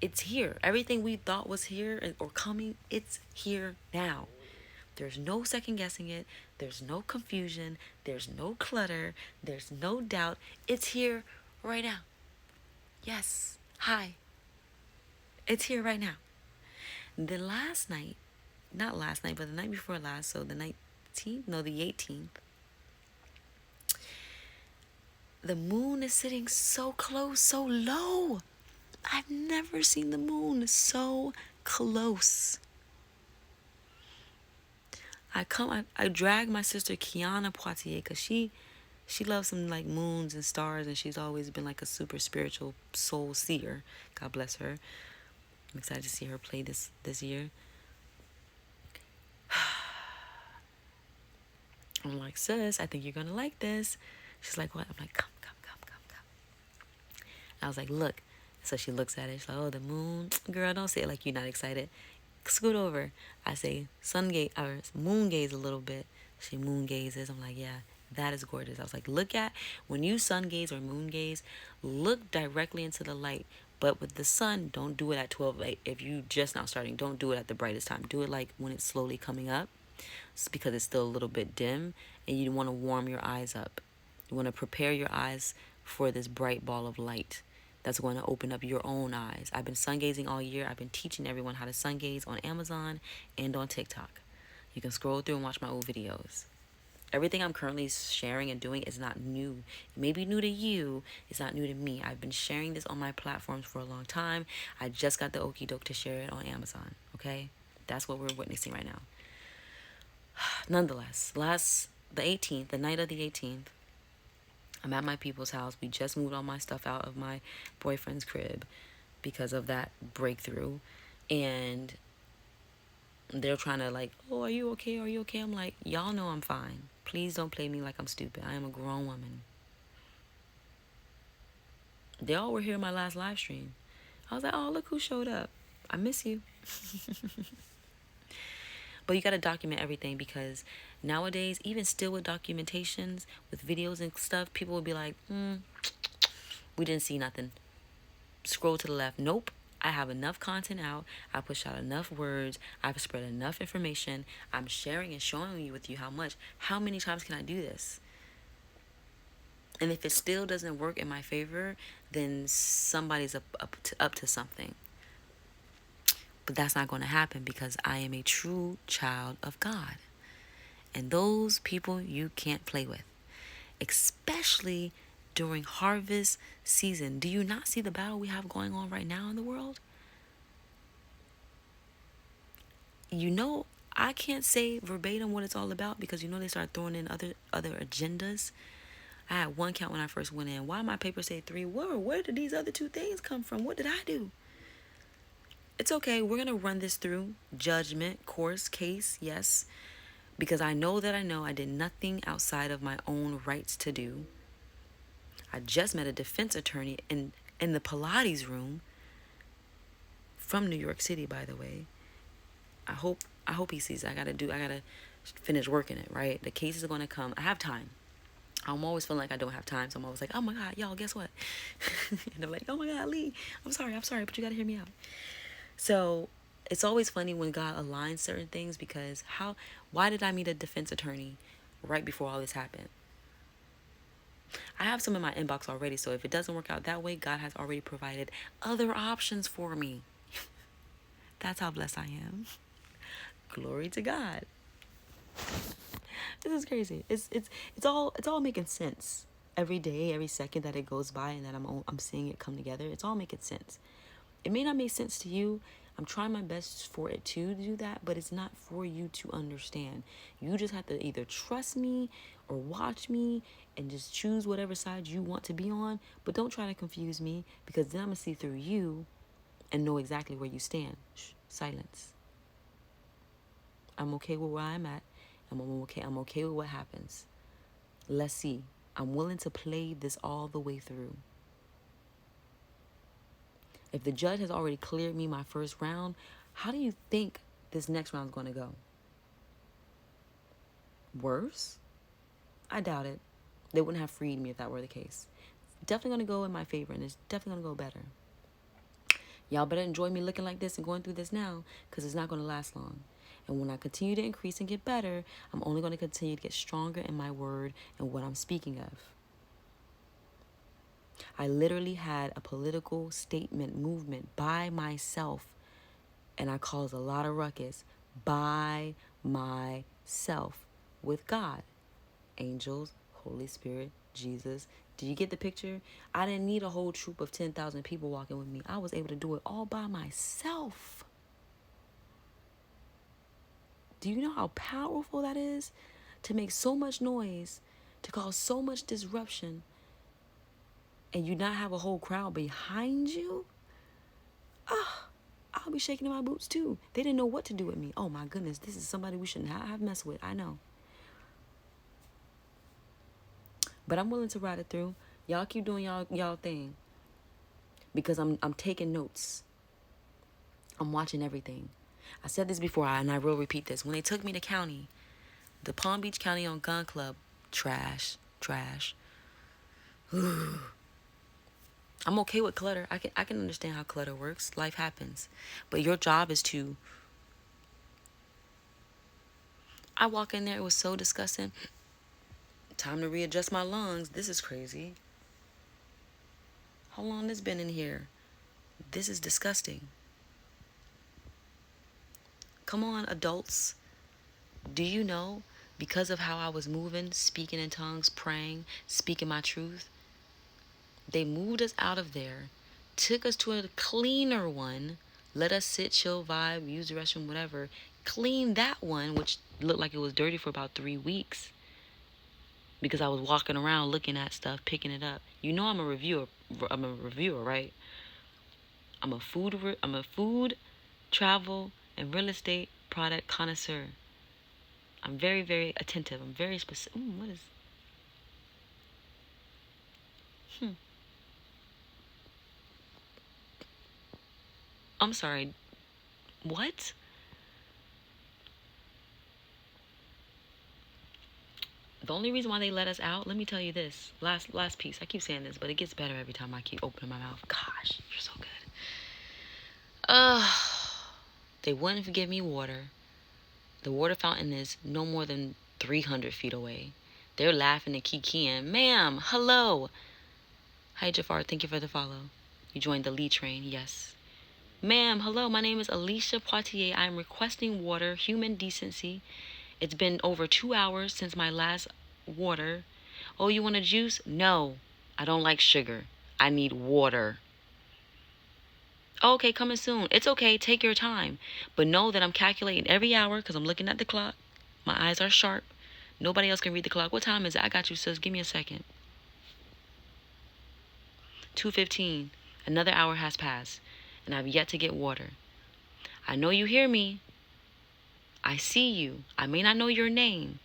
It's here. Everything we thought was here or coming, it's here now. There's no second guessing it. There's no confusion. There's no clutter. There's no doubt. It's here right now. Yes. Hi. It's here right now. Then last night, not last night, but the night before last, so the 19th, no, the 18th, the moon is sitting so close, so low. I've never seen the moon so close. I drag my sister Kiana Poitier because she loves some like moons and stars, and she's always been like a super spiritual soul seer. God bless her. I'm excited to see her play this year. I'm like, sis, I think you're gonna like this. She's like, what? I'm like, come. I was like, look. So she looks at it. She's like, oh, the moon. Girl, don't say it like you're not excited. Scoot over. I say moon gaze a little bit. She moon gazes. I'm like, yeah, that is gorgeous. I was like, when you sun gaze or moon gaze, look directly into the light. But with the sun, don't do it at 12. If you just now starting, don't do it at the brightest time. Do it like when it's slowly coming up. It's because it's still a little bit dim, and you want to warm your eyes up. You want to prepare your eyes for this bright ball of light that's going to open up your own eyes. I've been sun gazing all year. I've been teaching everyone how to sun gaze on Amazon and on TikTok. You can scroll through and watch my old videos. Everything I'm currently sharing and doing is not new. It may be new to you. It's not new to me. I've been sharing this on my platforms for a long time. I just got the okie doke to share it on Amazon. Okay? That's what we're witnessing right now. Nonetheless, the 18th, the night of the 18th, I'm at my people's house. We just moved all my stuff out of my boyfriend's crib because of that breakthrough. And they're trying to like, oh, are you okay? Are you okay? I'm like, y'all know I'm fine. Please don't play me like I'm stupid. I am a grown woman. They all were here in my last live stream. I was like, oh, look who showed up. I miss you. But you got to document everything, because nowadays, even still with documentations, with videos and stuff, people will be like, we didn't see nothing. Scroll to the left. Nope. I have enough content out. I pushed out enough words. I've spread enough information. I'm sharing and showing you with you how many times can I do this? And if it still doesn't work in my favor, then somebody's up to something. But that's not going to happen, because I am a true child of God. And those people you can't play with, especially during harvest season. Do you not see the battle we have going on right now in the world? You know, I can't say verbatim what it's all about because you know they start throwing in other agendas. I had one count when I first went in. Why my paper say 3? Where did these other 2 things come from? What did I do? It's okay. We're going to run this through. Judgment, course, case, yes. Because I know that I know I did nothing outside of my own rights to do. I just met a defense attorney in the Pilates room from New York City, by the way. I hope he sees it. I gotta finish working it, right? The cases are gonna come. I have time. I'm always feeling like I don't have time, so I'm always like, oh my God, y'all, guess what? And I'm like, oh my God, Lee, I'm sorry, but you gotta hear me out. So it's always funny when God aligns certain things because why did I meet a defense attorney right before all this happened? I have some in my inbox already, so if it doesn't work out that way, God has already provided other options for me. That's how blessed I am. Glory to God. This is crazy. It's all making sense. Every day, every second that it goes by and that I'm seeing it come together, it's all making sense. It may not make sense to you. I'm trying my best for it to do that, but it's not for you to understand. You just have to either trust me or watch me and just choose whatever side you want to be on, but don't try to confuse me because then I'm going to see through you and know exactly where you stand. Shh, silence. I'm okay with where I'm at. I'm okay with what happens. Let's see. I'm willing to play this all the way through. If the judge has already cleared me my first round, how do you think this next round is going to go? Worse? I doubt it. They wouldn't have freed me if that were the case. It's definitely going to go in my favor, and it's definitely going to go better. Y'all better enjoy me looking like this and going through this now, because it's not going to last long. And when I continue to increase and get better, I'm only going to continue to get stronger in my word and what I'm speaking of. I literally had a political statement movement by myself, and I caused a lot of ruckus by myself with God, angels, Holy Spirit, Jesus. Do you get the picture? I didn't need a whole troop of 10,000 people walking with me. I was able to do it all by myself. Do you know how powerful that is? To make so much noise, to cause so much disruption, and you not have a whole crowd behind you? I'll be shaking in my boots too. They didn't know what to do with me. Oh my goodness, this is somebody we shouldn't have messed with. I know. But I'm willing to ride it through. Y'all keep doing y'all thing. Because I'm taking notes. I'm watching everything. I said this before, and I will repeat this. When they took me to county, the Palm Beach County on Gun Club, trash. I'm okay with clutter. I can understand how clutter works. Life happens. But your job is to... I walk in there, it was so disgusting. Time to readjust my lungs. This is crazy. How long has this been in here? This is disgusting. Come on, adults. Do you know, because of how I was moving, speaking in tongues, praying, speaking my truth, they moved us out of there, took us to a cleaner one, let us sit, chill, vibe, use the restroom, whatever, clean that one, which looked like it was dirty for about 3 weeks because I was walking around looking at stuff, picking it up. You know I'm a reviewer, right? I'm a food, travel, and real estate product connoisseur. I'm very, very attentive. I'm very specific. What is... I'm sorry. What? The only reason why they let us out, let me tell you this. Last piece. I keep saying this, but it gets better every time I keep opening my mouth. Gosh, you're so good. They wouldn't give me water. The water fountain is no more than 300 feet away. They're laughing and kikiing. Ma'am, hello. Hi, Jafar. Thank you for the follow. You joined the Lee train. Yes. Ma'am, hello. My name is Alicia Poitier. I am requesting water, human decency, It's been over 2 hours since my last water. Oh, you want a juice? No, I don't like sugar. I need water. Okay, coming soon. It's okay, take your time. But know that I'm calculating every hour because I'm looking at the clock. My eyes are sharp. Nobody else can read the clock. What time is it? I got you, sis. Give me a second. 2:15. Another hour has passed, and I've yet to get water. I know you hear me. I see you. I may not know your name,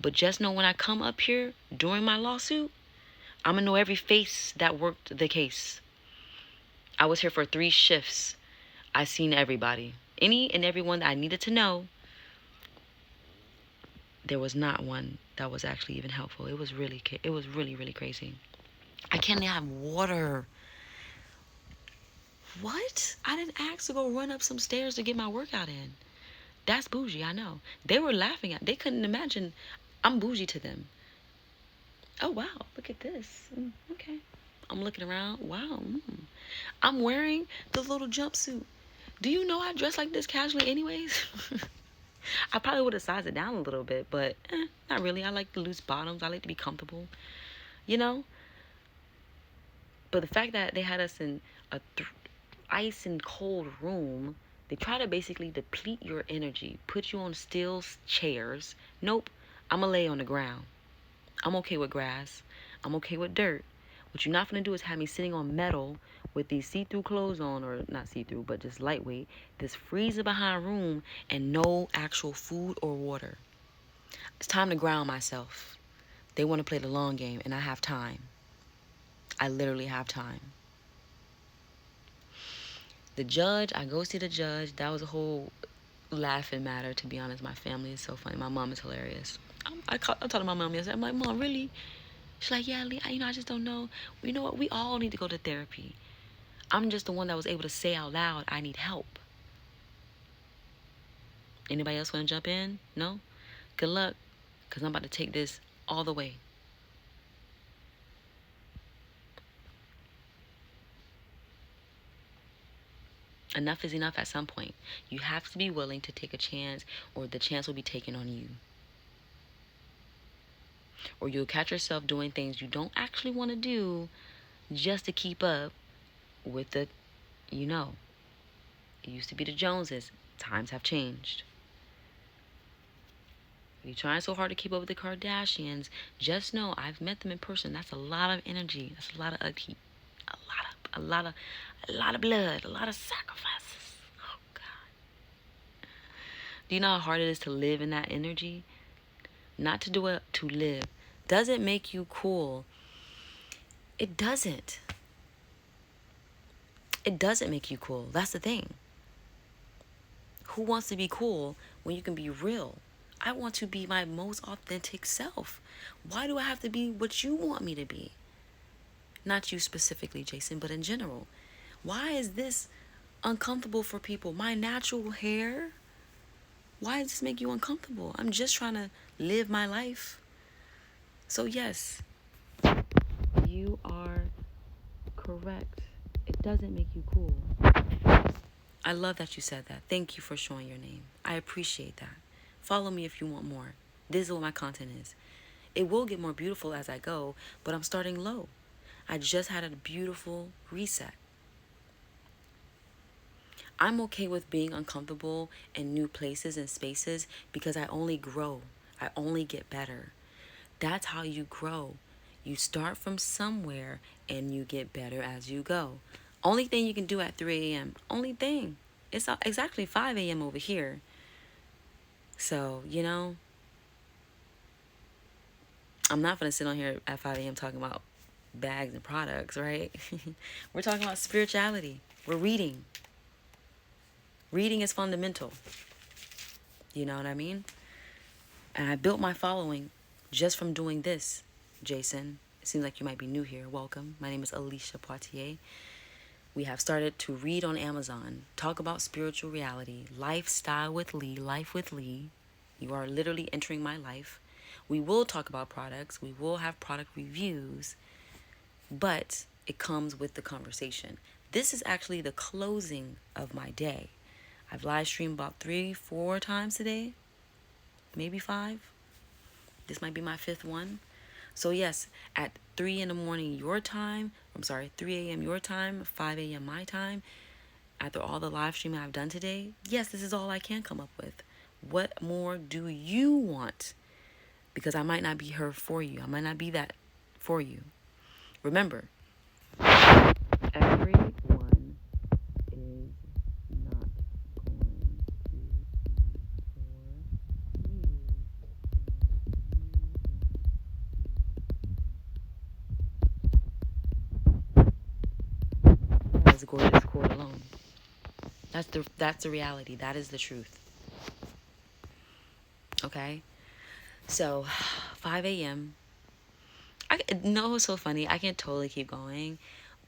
but just know when I come up here during my lawsuit, I'm going to know every face that worked the case. I was here for 3 shifts. I seen everybody. Any and everyone that I needed to know. There was not one that was actually even helpful. It was really, really crazy. I can't have water. What? I didn't ask to go run up some stairs to get my workout in. That's bougie, I know. They were laughing at. They couldn't imagine I'm bougie to them. Oh wow, look at this. Okay. I'm looking around. Wow. I'm wearing the little jumpsuit. Do you know I dress like this casually anyways? I probably would have sized it down a little bit, but not really. I like the loose bottoms. I like to be comfortable, you know? But the fact that they had us in a ice and cold room, they try to basically deplete your energy, put you on steel chairs. Nope, I'm going to lay on the ground. I'm okay with grass. I'm okay with dirt. What you're not going to do is have me sitting on metal with these see-through clothes on, or not see-through, but just lightweight, this freezer behind room, and no actual food or water. It's time to ground myself. They want to play the long game, and I have time. I literally have time. The judge, I go see the judge. That was a whole laughing matter, to be honest. My family is so funny. My mom is hilarious. I told my mom yesterday, I'm like, Mom, really? She's like, yeah, Lee, I just don't know. You know what? We all need to go to therapy. I'm just the one that was able to say out loud, I need help. Anybody else want to jump in? No? Good luck, because I'm about to take this all the way. Enough is enough at some point. You have to be willing to take a chance, or the chance will be taken on you. Or you'll catch yourself doing things you don't actually want to do just to keep up with the, It used to be the Joneses. Times have changed. If you're trying so hard to keep up with the Kardashians, just know I've met them in person. That's a lot of energy. That's a lot of upkeep. A lot of blood. A lot of sacrifices. Oh God. Do you know how hard it is to live in that energy? Not to do it, to live. Does it make you cool? It doesn't. It doesn't make you cool. That's the thing. Who wants to be cool when you can be real? I want to be my most authentic self. Why do I have to be what you want me to be? Not you specifically, Jason, but in general. Why is this uncomfortable for people? My natural hair? Why does this make you uncomfortable? I'm just trying to live my life. So yes, you are correct. It doesn't make you cool. I love that you said that. Thank you for showing your name. I appreciate that. Follow me if you want more. This is what my content is. It will get more beautiful as I go, but I'm starting low. I just had a beautiful reset. I'm okay with being uncomfortable in new places and spaces because I only grow. I only get better. That's how you grow. You start from somewhere and you get better as you go. Only thing you can do at 3 a.m. Only thing. It's exactly 5 a.m. over here. So, I'm not going to sit on here at 5 a.m. talking about bags and products, right? We're talking about spirituality. We're reading. Reading is fundamental. You know what I mean? And I built my following just from doing this, Jason. It seems like you might be new here. Welcome. My name is Alicia Poitier. We have started to read on Amazon, talk about spiritual reality, lifestyle with Lee, life with Lee. You are literally entering my life. We will talk about products. We will have product reviews, but it comes with the conversation. This is actually the closing of my day. I've live streamed about 3-4 times today. maybe 5. This might be my 5th one. So yes, at 3 in the morning your time, 3 a.m. your time, 5 a.m. my time, after all the live streaming I've done today, yes, this is all I can come up with. What more do you want? Because I might not be her for you. I might not be that for you. Remember, everyone is not going to be for you. As gorgeous quote alone. That's the reality. That is the truth. Okay? So, 5 a.m. I know it's so funny. I can totally keep going,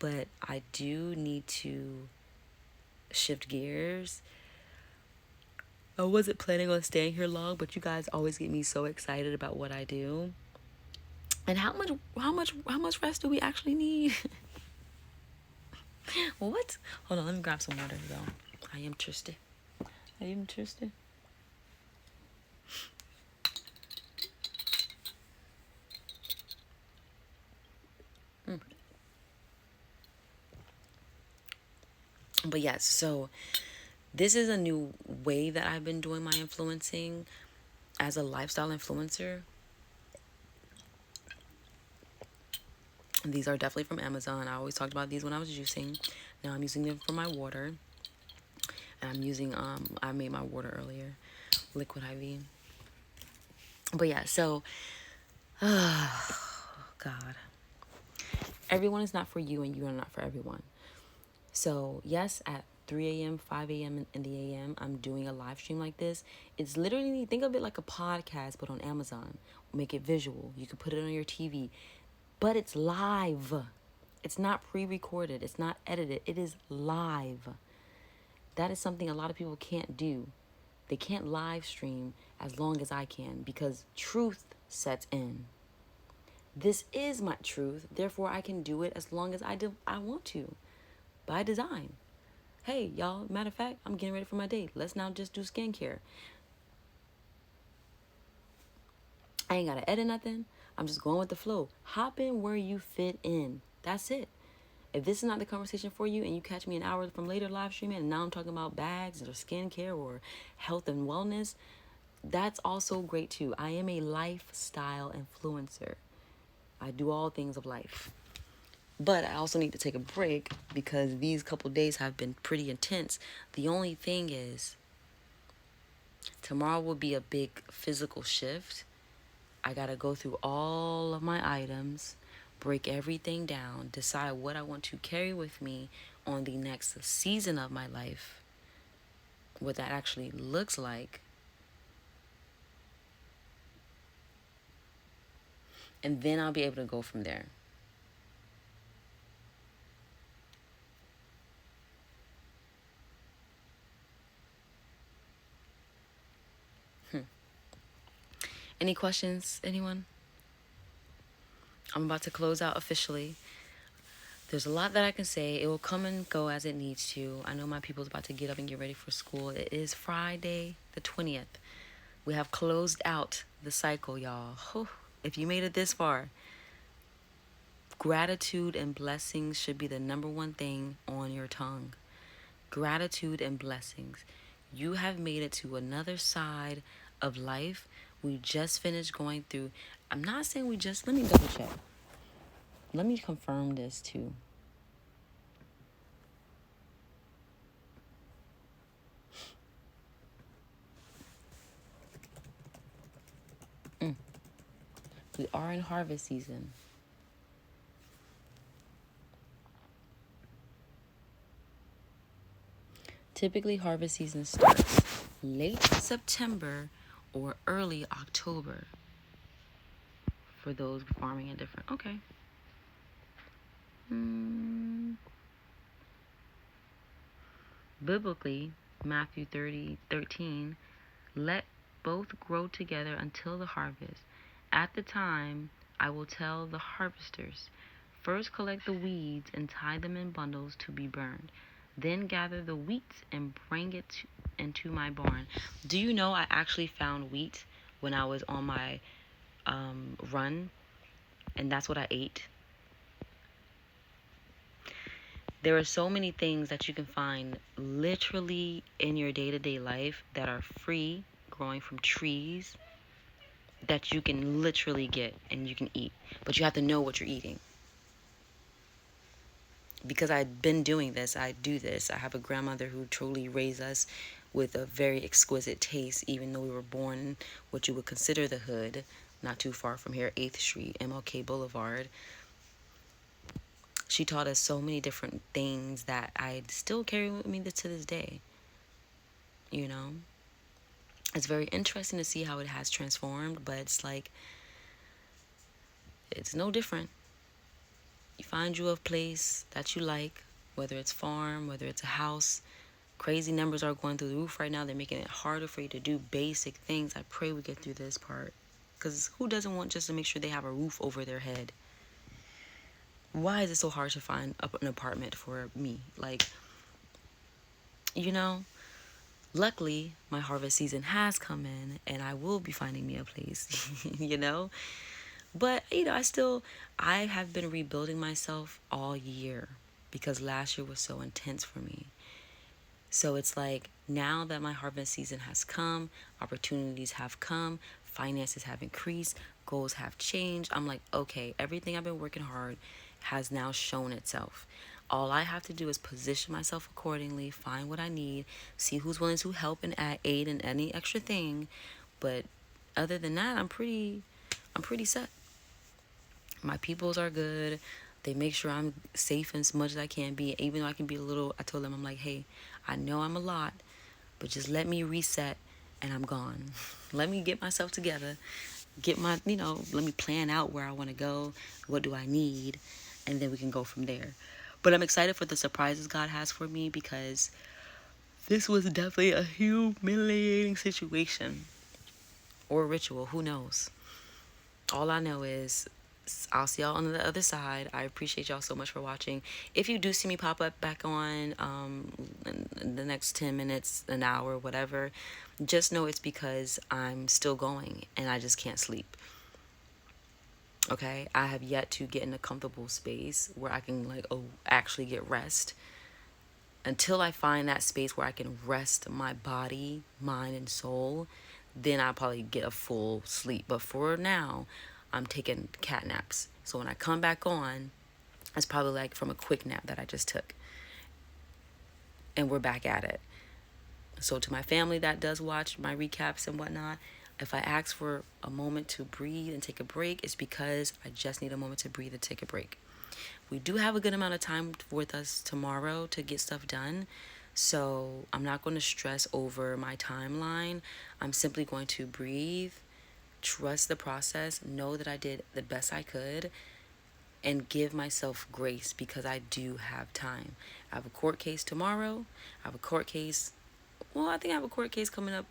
but I do need to shift gears. I wasn't planning on staying here long, but you guys always get me so excited about what I do. And how much rest do we actually need? What? Hold on, let me grab some water, y'all. I am thirsty. But yes, so this is a new way that I've been doing my influencing as a lifestyle influencer. And these are definitely from Amazon. I always talked about these when I was juicing. Now I'm using them for my water. And I'm using, I made my water earlier, liquid IV. But yeah, so, God. Everyone is not for you and you are not for everyone. So, yes, at 3 a.m., 5 a.m. in the a.m., I'm doing a live stream like this. It's literally, think of it like a podcast, but on Amazon. Make it visual. You can put it on your TV. But it's live. It's not pre-recorded. It's not edited. It is live. That is something a lot of people can't do. They can't live stream as long as I can because truth sets in. This is my truth. Therefore, I can do it as long as I want to. By design. Hey, y'all, matter of fact, I'm getting ready for my date. Let's now just do skincare. I ain't got to edit nothing. I'm just going with the flow. Hop in where you fit in. That's it. If this is not the conversation for you and you catch me an hour from later live streaming and now I'm talking about bags or skincare or health and wellness, that's also great too. I am a lifestyle influencer. I do all things of life. But I also need to take a break because these couple days have been pretty intense. The only thing is, tomorrow will be a big physical shift. I got to go through all of my items, break everything down, decide what I want to carry with me on the next season of my life, what that actually looks like. And then I'll be able to go from there. Any questions, anyone? I'm about to close out officially. There's a lot that I can say. It will come and go as it needs to. I know my people's about to get up and get ready for school. It is Friday the 20th. We have closed out the cycle, y'all. Whew. If you made it this far, gratitude and blessings should be the number one thing on your tongue. Gratitude and blessings. You have made it to another side of life. We just finished going through. I'm not saying let me double check. Let me confirm this too. We are in harvest season. Typically, harvest season starts late September or early October for those farming in different. Okay. Biblically, Matthew 30:13, let both grow together until the harvest. At the time, I will tell the harvesters, first collect the weeds and tie them in bundles to be burned. Then gather the wheat and bring it into my barn. Do you know I actually found wheat when I was on my run, and that's what I ate. There are so many things that you can find literally in your day-to-day life that are free, growing from trees, that you can literally get and you can eat. But you have to know what you're eating. Because I've been doing this, I do this. I have a grandmother who truly raised us with a very exquisite taste, even though we were born what you would consider the hood, not too far from here, 8th Street, MLK Boulevard. She taught us so many different things that I still carry with me to this day. You know, it's very interesting to see how it has transformed, but it's like, it's no different. You find you a place that you like, whether it's farm, whether it's a house. Crazy numbers are going through the roof right now. They're making it harder for you to do basic things. I pray we get through this part, because who doesn't want just to make sure they have a roof over their head? Why is it so hard to find an apartment for me? Like, you know, luckily my harvest season has come in and I will be finding me a place, you know? But, I have been rebuilding myself all year because last year was so intense for me. So it's like, now that my harvest season has come, opportunities have come, finances have increased, goals have changed. I'm like, okay, everything I've been working hard has now shown itself. All I have to do is position myself accordingly, find what I need, see who's willing to help and aid in any extra thing. But other than that, I'm pretty set. My peoples are good. They make sure I'm safe as much as I can be. Even though I can be a little, I told them, I'm like, hey, I know I'm a lot, but just let me reset and I'm gone. Let me get myself together. Let me plan out where I want to go. What do I need? And then we can go from there. But I'm excited for the surprises God has for me, because this was definitely a humiliating situation or ritual. Who knows? All I know is I'll see y'all on the other side. I appreciate y'all so much for watching. If you do see me pop up back on in the next 10 minutes, an hour, whatever, just know it's because I'm still going and I just can't sleep. Okay? I have yet to get in a comfortable space where I can actually get rest. Until I find that space where I can rest my body, mind, and soul, then I'll probably get a full sleep. But for now, I'm taking cat naps. So when I come back on, it's probably like from a quick nap that I just took. And we're back at it. So to my family that does watch my recaps and whatnot, if I ask for a moment to breathe and take a break, it's because I just need a moment to breathe and take a break. We do have a good amount of time with us tomorrow to get stuff done. So I'm not going to stress over my timeline. I'm simply going to breathe, trust the process, know that I did the best I could, and give myself grace because I do have time. I have a court case tomorrow. I have a court case. Well, I think I have a court case coming up,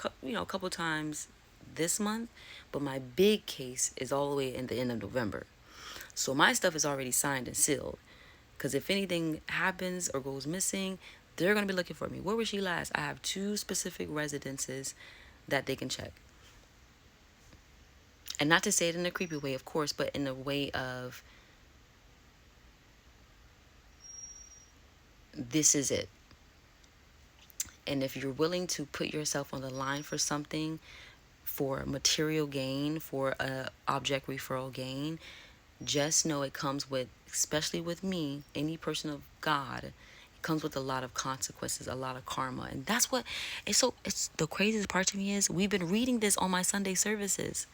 a couple times this month. But my big case is all the way in the end of November. So my stuff is already signed and sealed. Because if anything happens or goes missing, they're going to be looking for me. Where was she last? I have 2 specific residences that they can check. And not to say it in a creepy way, of course, but in a way of, this is it. And if you're willing to put yourself on the line for something, for material gain, for a object referral gain, just know it comes with, especially with me, any person of God, it comes with a lot of consequences, a lot of karma. And that's what it's the craziest part to me is we've been reading this on my Sunday services.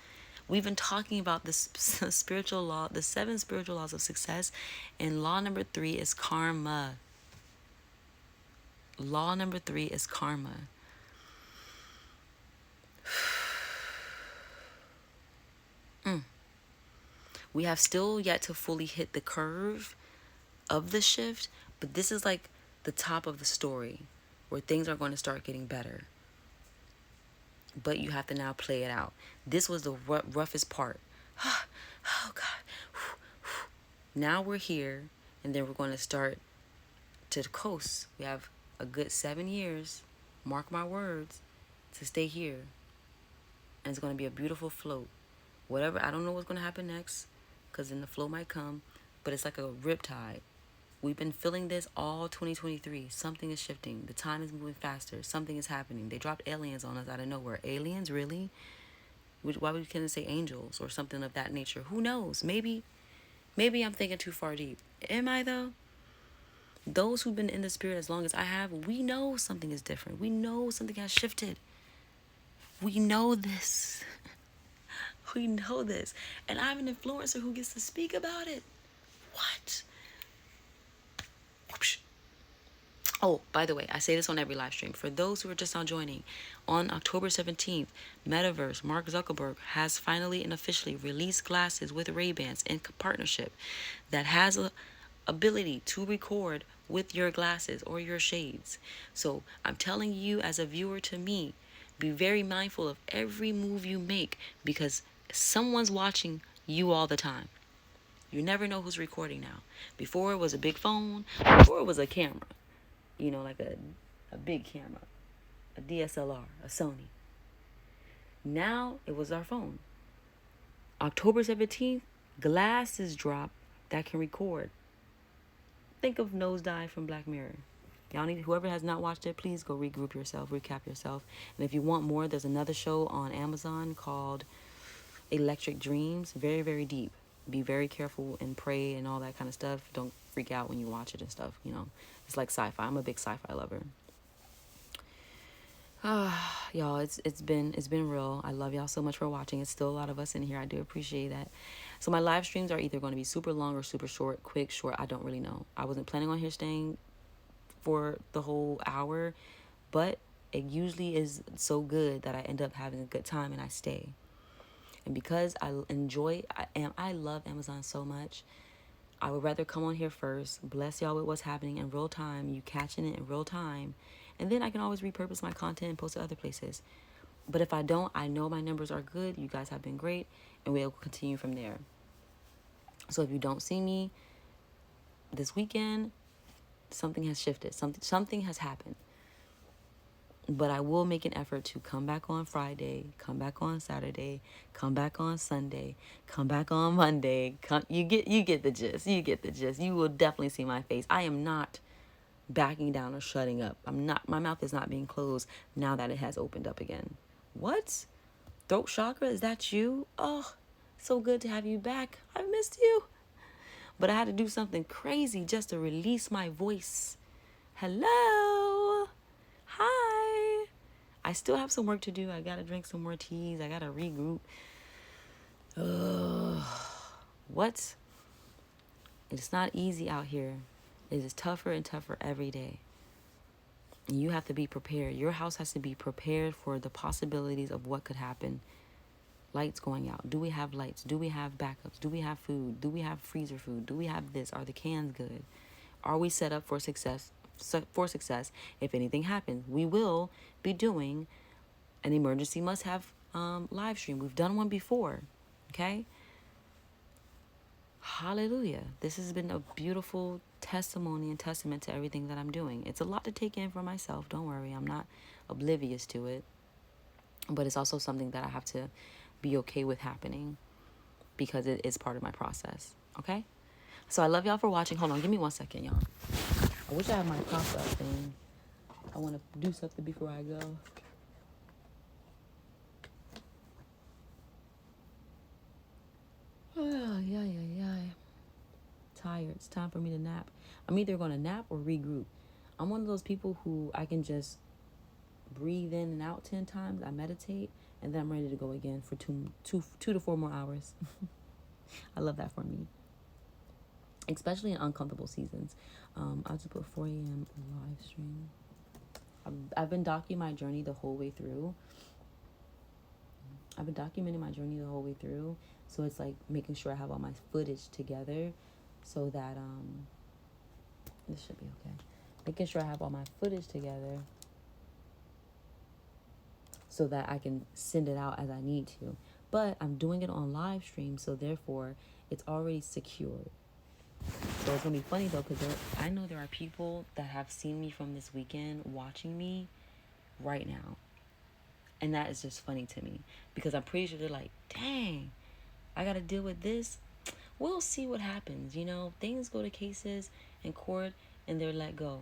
We've been talking about this spiritual law, the 7 spiritual laws of success, and law number 3 is karma. Law number 3 is karma. We have still yet to fully hit the curve of the shift, but this is like the top of the story where things are going to start getting better. But you have to now play it out. This was the roughest part. Oh, God. Now we're here, and then we're going to start to the coast. We have a good 7 years, mark my words, to stay here. And it's going to be a beautiful float. Whatever, I don't know what's going to happen next, because then the flow might come, but it's like a riptide. We've been feeling this all 2023. Something is shifting. The time is moving faster. Something is happening. They dropped aliens on us out of nowhere. Aliens, really? Why would you say angels or something of that nature? Who knows? Maybe I'm thinking too far deep. Am I though? Those who've been in the spirit as long as I have, we know something is different. We know something has shifted. We know this. We know this. And I'm an influencer who gets to speak about it. What? Oh, by the way, I say this on every live stream. For those who are just now joining, on October 17th, Metaverse, Mark Zuckerberg has finally and officially released glasses with Ray-Bans in partnership that has a ability to record with your glasses or your shades. So I'm telling you as a viewer to me, be very mindful of every move you make because someone's watching you all the time. You never know who's recording now. Before it was a big phone, before it was a camera. Like a big camera, a DSLR, a Sony. Now it was our phone. October 17th, glasses drop that can record. Think of Nosedive from Black Mirror. Whoever has not watched it, please go regroup yourself, recap yourself. And if you want more, there's another show on Amazon called Electric Dreams. Very, very deep. Be very careful and pray and all that kind of stuff. Don't freak out when you watch it and stuff, It's like sci-fi. I'm a big sci-fi lover. Y'all, it's been real. I love y'all so much for watching. It's still a lot of us in here. I do appreciate that. So my live streams are either going to be super long or super short, quick, short. I don't really know. I wasn't planning on here staying for the whole hour, but it usually is so good that I end up having a good time and I stay. And because I love Amazon so much, I would rather come on here first, bless y'all with what's happening in real time, you catching it in real time, and then I can always repurpose my content and post it other places. But if I don't, I know my numbers are good, you guys have been great, and we'll continue from there. So if you don't see me this weekend, something has shifted, something has happened. But I will make an effort to come back on Friday, come back on Saturday, come back on Sunday, come back on Monday. You get the gist. You get the gist. You will definitely see my face. I am not backing down or shutting up. My mouth is not being closed now that it has opened up again. What? Throat chakra, is that you? Oh, so good to have you back. I missed you. But I had to do something crazy just to release my voice. Hello. Hi. I still have some work to do. I gotta drink some more teas. I gotta regroup. What? It's not easy out here. It is tougher and tougher every day. And you have to be prepared. Your house has to be prepared for the possibilities of what could happen. Lights going out. Do we have lights? Do we have backups? Do we have food? Do we have freezer food? Do we have this? Are the cans good? Are we set up for success? If anything happens, we will be doing an emergency must-have live stream. We've done one before, okay? Hallelujah. This has been a beautiful testimony and testament to everything that I'm doing. It's a lot to take in for myself. Don't worry. I'm not oblivious to it. But it's also something that I have to be okay with happening because it is part of my process, okay? So I love y'all for watching. Hold on. Give me 1 second, y'all. I wish I had my pop-up thing. I want to do something before I go. Oh, yeah. Tired. It's time for me to nap. I'm either going to nap or regroup. I'm one of those people who I can just breathe in and out 10 times. I meditate, and then I'm ready to go again for two to 4 more hours. I love that for me. Especially in uncomfortable seasons. I'll just put 4 a.m. live stream. I've been documenting my journey the whole way through. So it's like making sure I have all my footage together so that, this should be okay. Making sure I have all my footage together so that I can send it out as I need to. But I'm doing it on live stream, so therefore it's already secured. So it's going to be funny though, because I know there are people that have seen me from this weekend watching me right now. And that is just funny to me because I'm pretty sure they're like, dang, I got to deal with this. We'll see what happens. You know, things go to cases in court and they're let go.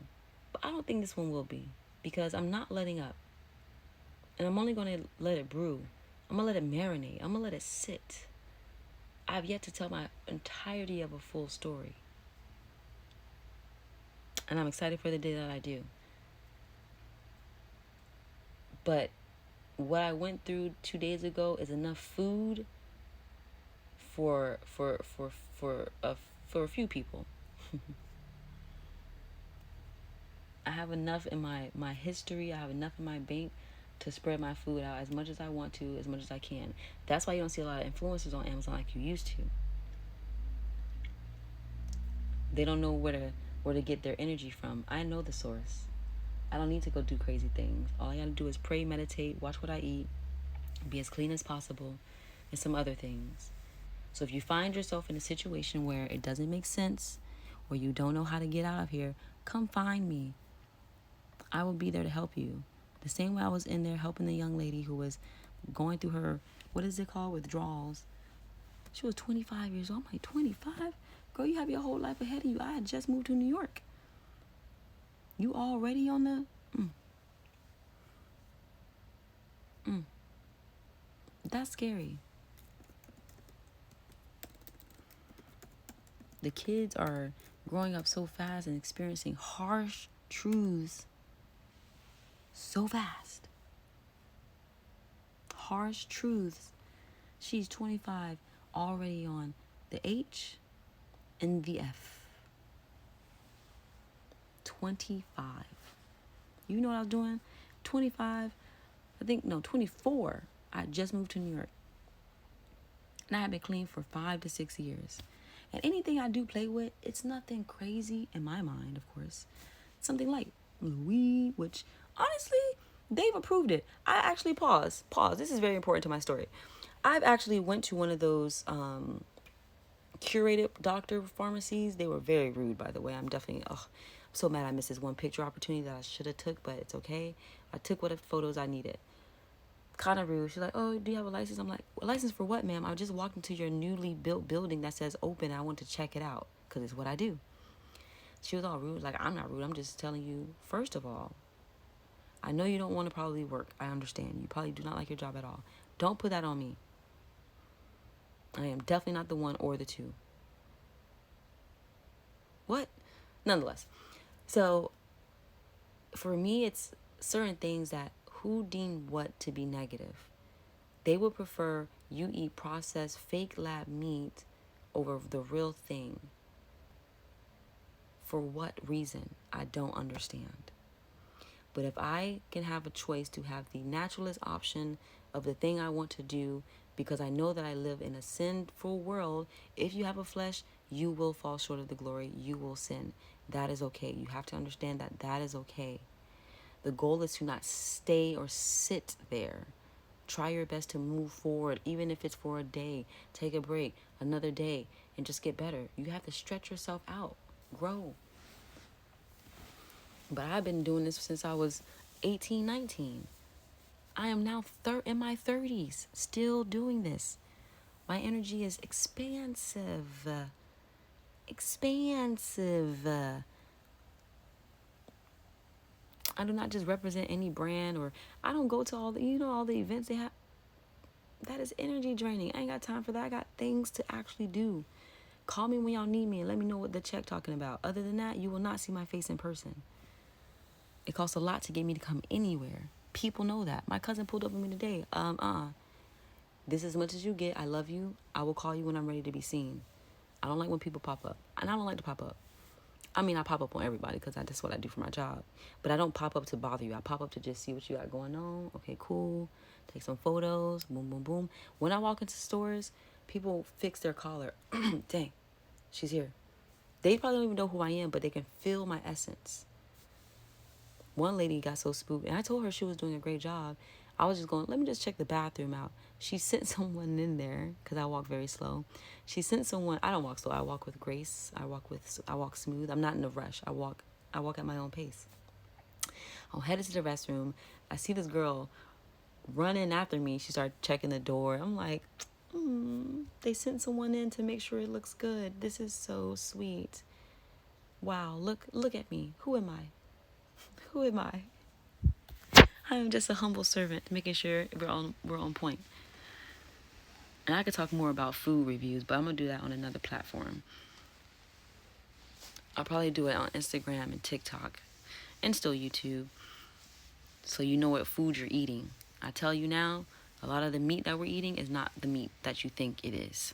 But I don't think this one will be because I'm not letting up. And I'm only going to let it brew. I'm going to let it marinate. I'm going to let it sit. I've yet to tell my entirety of a full story. And I'm excited for the day that I do. But what I went through 2 days ago is enough food for for for for a for a few people. I have enough in my history. I have enough in my bank to spread my food out as much as I want to, as much as I can. That's why you don't see a lot of influencers on Amazon like you used to. They don't know where to get their energy from. I know the source. I don't need to go do crazy things. All I gotta do is pray, meditate, watch what I eat, be as clean as possible, and some other things. So if you find yourself in a situation where it doesn't make sense or you don't know how to get out of here, come find me. I will be there to help you. The same way I was in there helping the young lady who was going through her, what is it called, withdrawals. She was 25 years old. I'm like, 25? Girl, you have your whole life ahead of you. I had just moved to New York. You already on the... That's scary. The kids are growing up so fast and experiencing harsh truths so fast. Harsh truths. She's 25, already on the H and the F. 25. You know what I was doing? 25, 24. I just moved to New York. And I have been clean for 5 to 6 years. And anything I do play with, it's nothing crazy in my mind, of course. It's something like weed, which honestly, they've approved it. I actually pause. This is very important to my story. I've actually went to one of those curated doctor pharmacies. They were very rude, by the way. I'm so mad I missed this one picture opportunity that I should have took, but it's okay. I took what photos I needed. Kind of rude. She's like, oh, do you have a license? I'm like, a license for what, ma'am? I just walked into your newly built building that says open. I want to check it out because it's what I do. She was all rude. Like, I'm not rude. I'm just telling you, first of all, I know you don't want to probably work. I understand. You probably do not like your job at all. Don't put that on me. I am definitely not the one or the two. What? Nonetheless. So, for me, it's certain things that who deem what to be negative. They would prefer you eat processed fake lab meat over the real thing. For what reason? I don't understand. But if I can have a choice to have the naturalist option of the thing I want to do, because I know that I live in a sinful world, if you have a flesh, you will fall short of the glory. You will sin. That is okay. You have to understand that that is okay. The goal is to not stay or sit there. Try your best to move forward, even if it's for a day. Take a break, another day, and just get better. You have to stretch yourself out, grow. But I've been doing this since I was 18, 19. I am now in my 30s, still doing this. My energy is expansive. I do not just represent any brand, or I don't go to all the events they have. That is energy draining. I ain't got time for that. I got things to actually do. Call me when y'all need me and let me know what the check talking about. Other than that, you will not see my face in person. It costs a lot to get me to come anywhere. People know that. My cousin pulled up with me today. This is as much as you get. I love you. I will call you when I'm ready to be seen. I don't like when people pop up. And I don't like to pop up. I mean, I pop up on everybody because that's what I do for my job. But I don't pop up to bother you. I pop up to just see what you got going on. Okay, cool. Take some photos. Boom, boom, boom. When I walk into stores, people fix their collar. Dang, she's here. They probably don't even know who I am, but they can feel my essence. One lady got so spooked, and I told her she was doing a great job. I was just going, let me just check the bathroom out. She sent someone in there because I walk very slow. She sent someone. I don't walk slow. I walk with grace. I walk smooth. I'm not in a rush. I walk at my own pace. I'm headed to the restroom. I see this girl running after me. She started checking the door. I'm like, they sent someone in to make sure it looks good. This is so sweet. Wow, look at me. Who am I? Who am I? I am just a humble servant, making sure we're on point. And I could talk more about food reviews, but I'm gonna do that on another platform. I'll probably do it on Instagram and TikTok, and still YouTube, so you know what food you're eating. I tell you now, a lot of the meat that we're eating is not the meat that you think it is.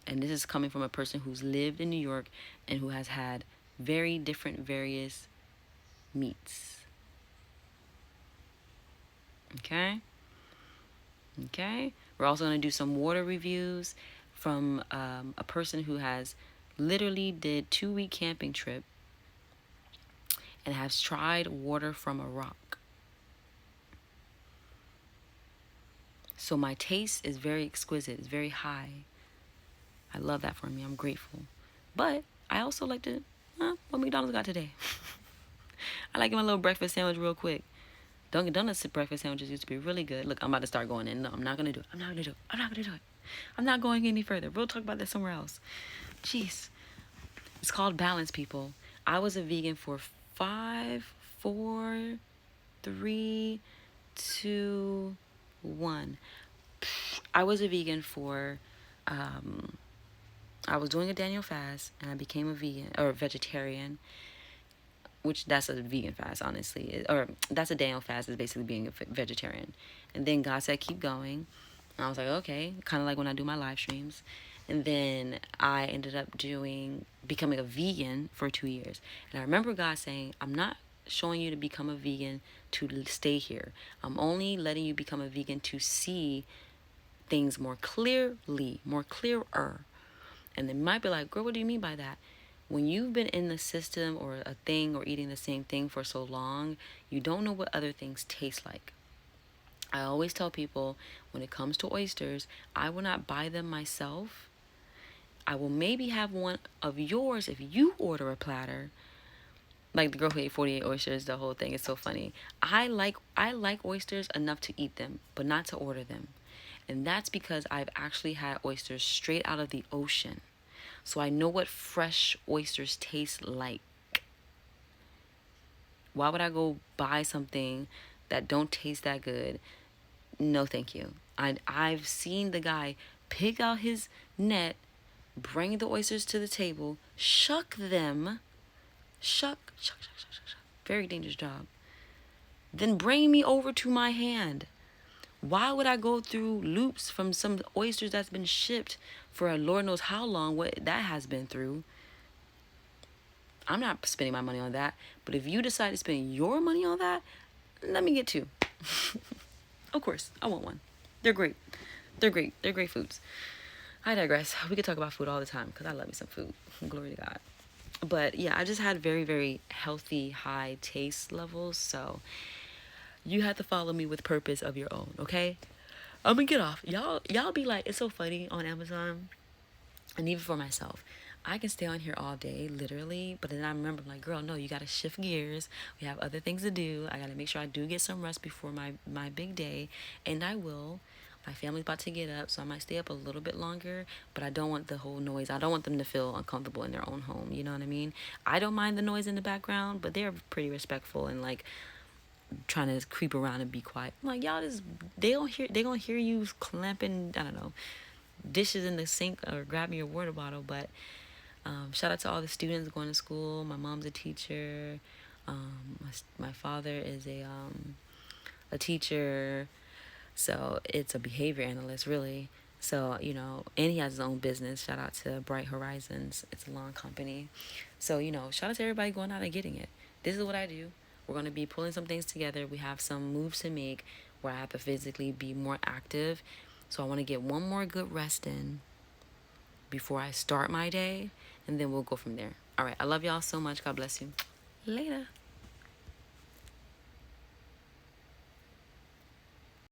And this is coming from a person who's lived in New York and who has had very different, various meats. Okay? Okay? We're also going to do some water reviews from a person who has literally did 2-week camping trip and has tried water from a rock. So my taste is very exquisite. It's very high. I love that for me. I'm grateful. But I also like to, what McDonald's got today? I like my little breakfast sandwich real quick. Dunkin' Donuts breakfast sandwiches used to be really good. Look, I'm about to start going in. No, I'm not going to do it. I'm not going to do it. I'm not going to do it. I'm not going any further. We'll talk about that somewhere else. Jeez. It's called balance, people. I was a vegan for 5, 4, 3, 2, 1. I was a vegan for, I was doing a Daniel fast, and I became a vegan, or vegetarian, which that's a vegan fast, honestly. Or that's a Daniel fast, is basically being a vegetarian. And then God said, keep going. And I was like, okay, kind of like when I do my live streams. And then I ended up becoming a vegan for 2 years. And I remember God saying, I'm not showing you to become a vegan to stay here. I'm only letting you become a vegan to see things more clearly, more clearer. And they might be like, girl, what do you mean by that? When you've been in the system or a thing or eating the same thing for so long, you don't know what other things taste like. I always tell people, when it comes to oysters, I will not buy them myself. I will maybe have one of yours if you order a platter. Like the girl who ate 48 oysters, the whole thing is so funny. I like oysters enough to eat them, but not to order them. And that's because I've actually had oysters straight out of the ocean. So I know what fresh oysters taste like. Why would I go buy something that don't taste that good? No, thank you. I've seen the guy pick out his net, bring the oysters to the table, shuck them, shuck. Very dangerous job. Then bring me over to my hand. Why would I go through loops from some oysters that's been shipped for a Lord knows how long, what that has been through? I'm not spending my money on that. But if you decide to spend your money on that, let me get 2. Of course, I want one. They're great. They're great. They're great foods. I digress. We could talk about food all the time because I love me some food. Glory to God. But yeah, I just had very, very healthy, high taste levels. So you have to follow me with purpose of your own, okay? I'm gonna get off. Y'all be like, it's so funny on Amazon, and even for myself. I can stay on here all day, literally, but then I remember, like, girl, no, you gotta shift gears. We have other things to do. I gotta make sure I do get some rest before my big day, and I will. My family's about to get up, so I might stay up a little bit longer, but I don't want the whole noise. I don't want them to feel uncomfortable in their own home, you know what I mean? I don't mind the noise in the background, but they're pretty respectful and, like, trying to creep around and be quiet. I'm like, y'all just, they gonna hear you clamping, I don't know, dishes in the sink or grabbing your water bottle. But shout out to all the students going to school. My mom's a teacher. My father is a teacher. So it's a behavior analyst, really. So, you know, and he has his own business. Shout out to Bright Horizons. It's a lawn company. So, you know, shout out to everybody going out and getting it. This is what I do. We're going to be pulling some things together. We have some moves to make where I have to physically be more active. So I want to get one more good rest in before I start my day, and then we'll go from there. All right. I love y'all so much. God bless you. Later.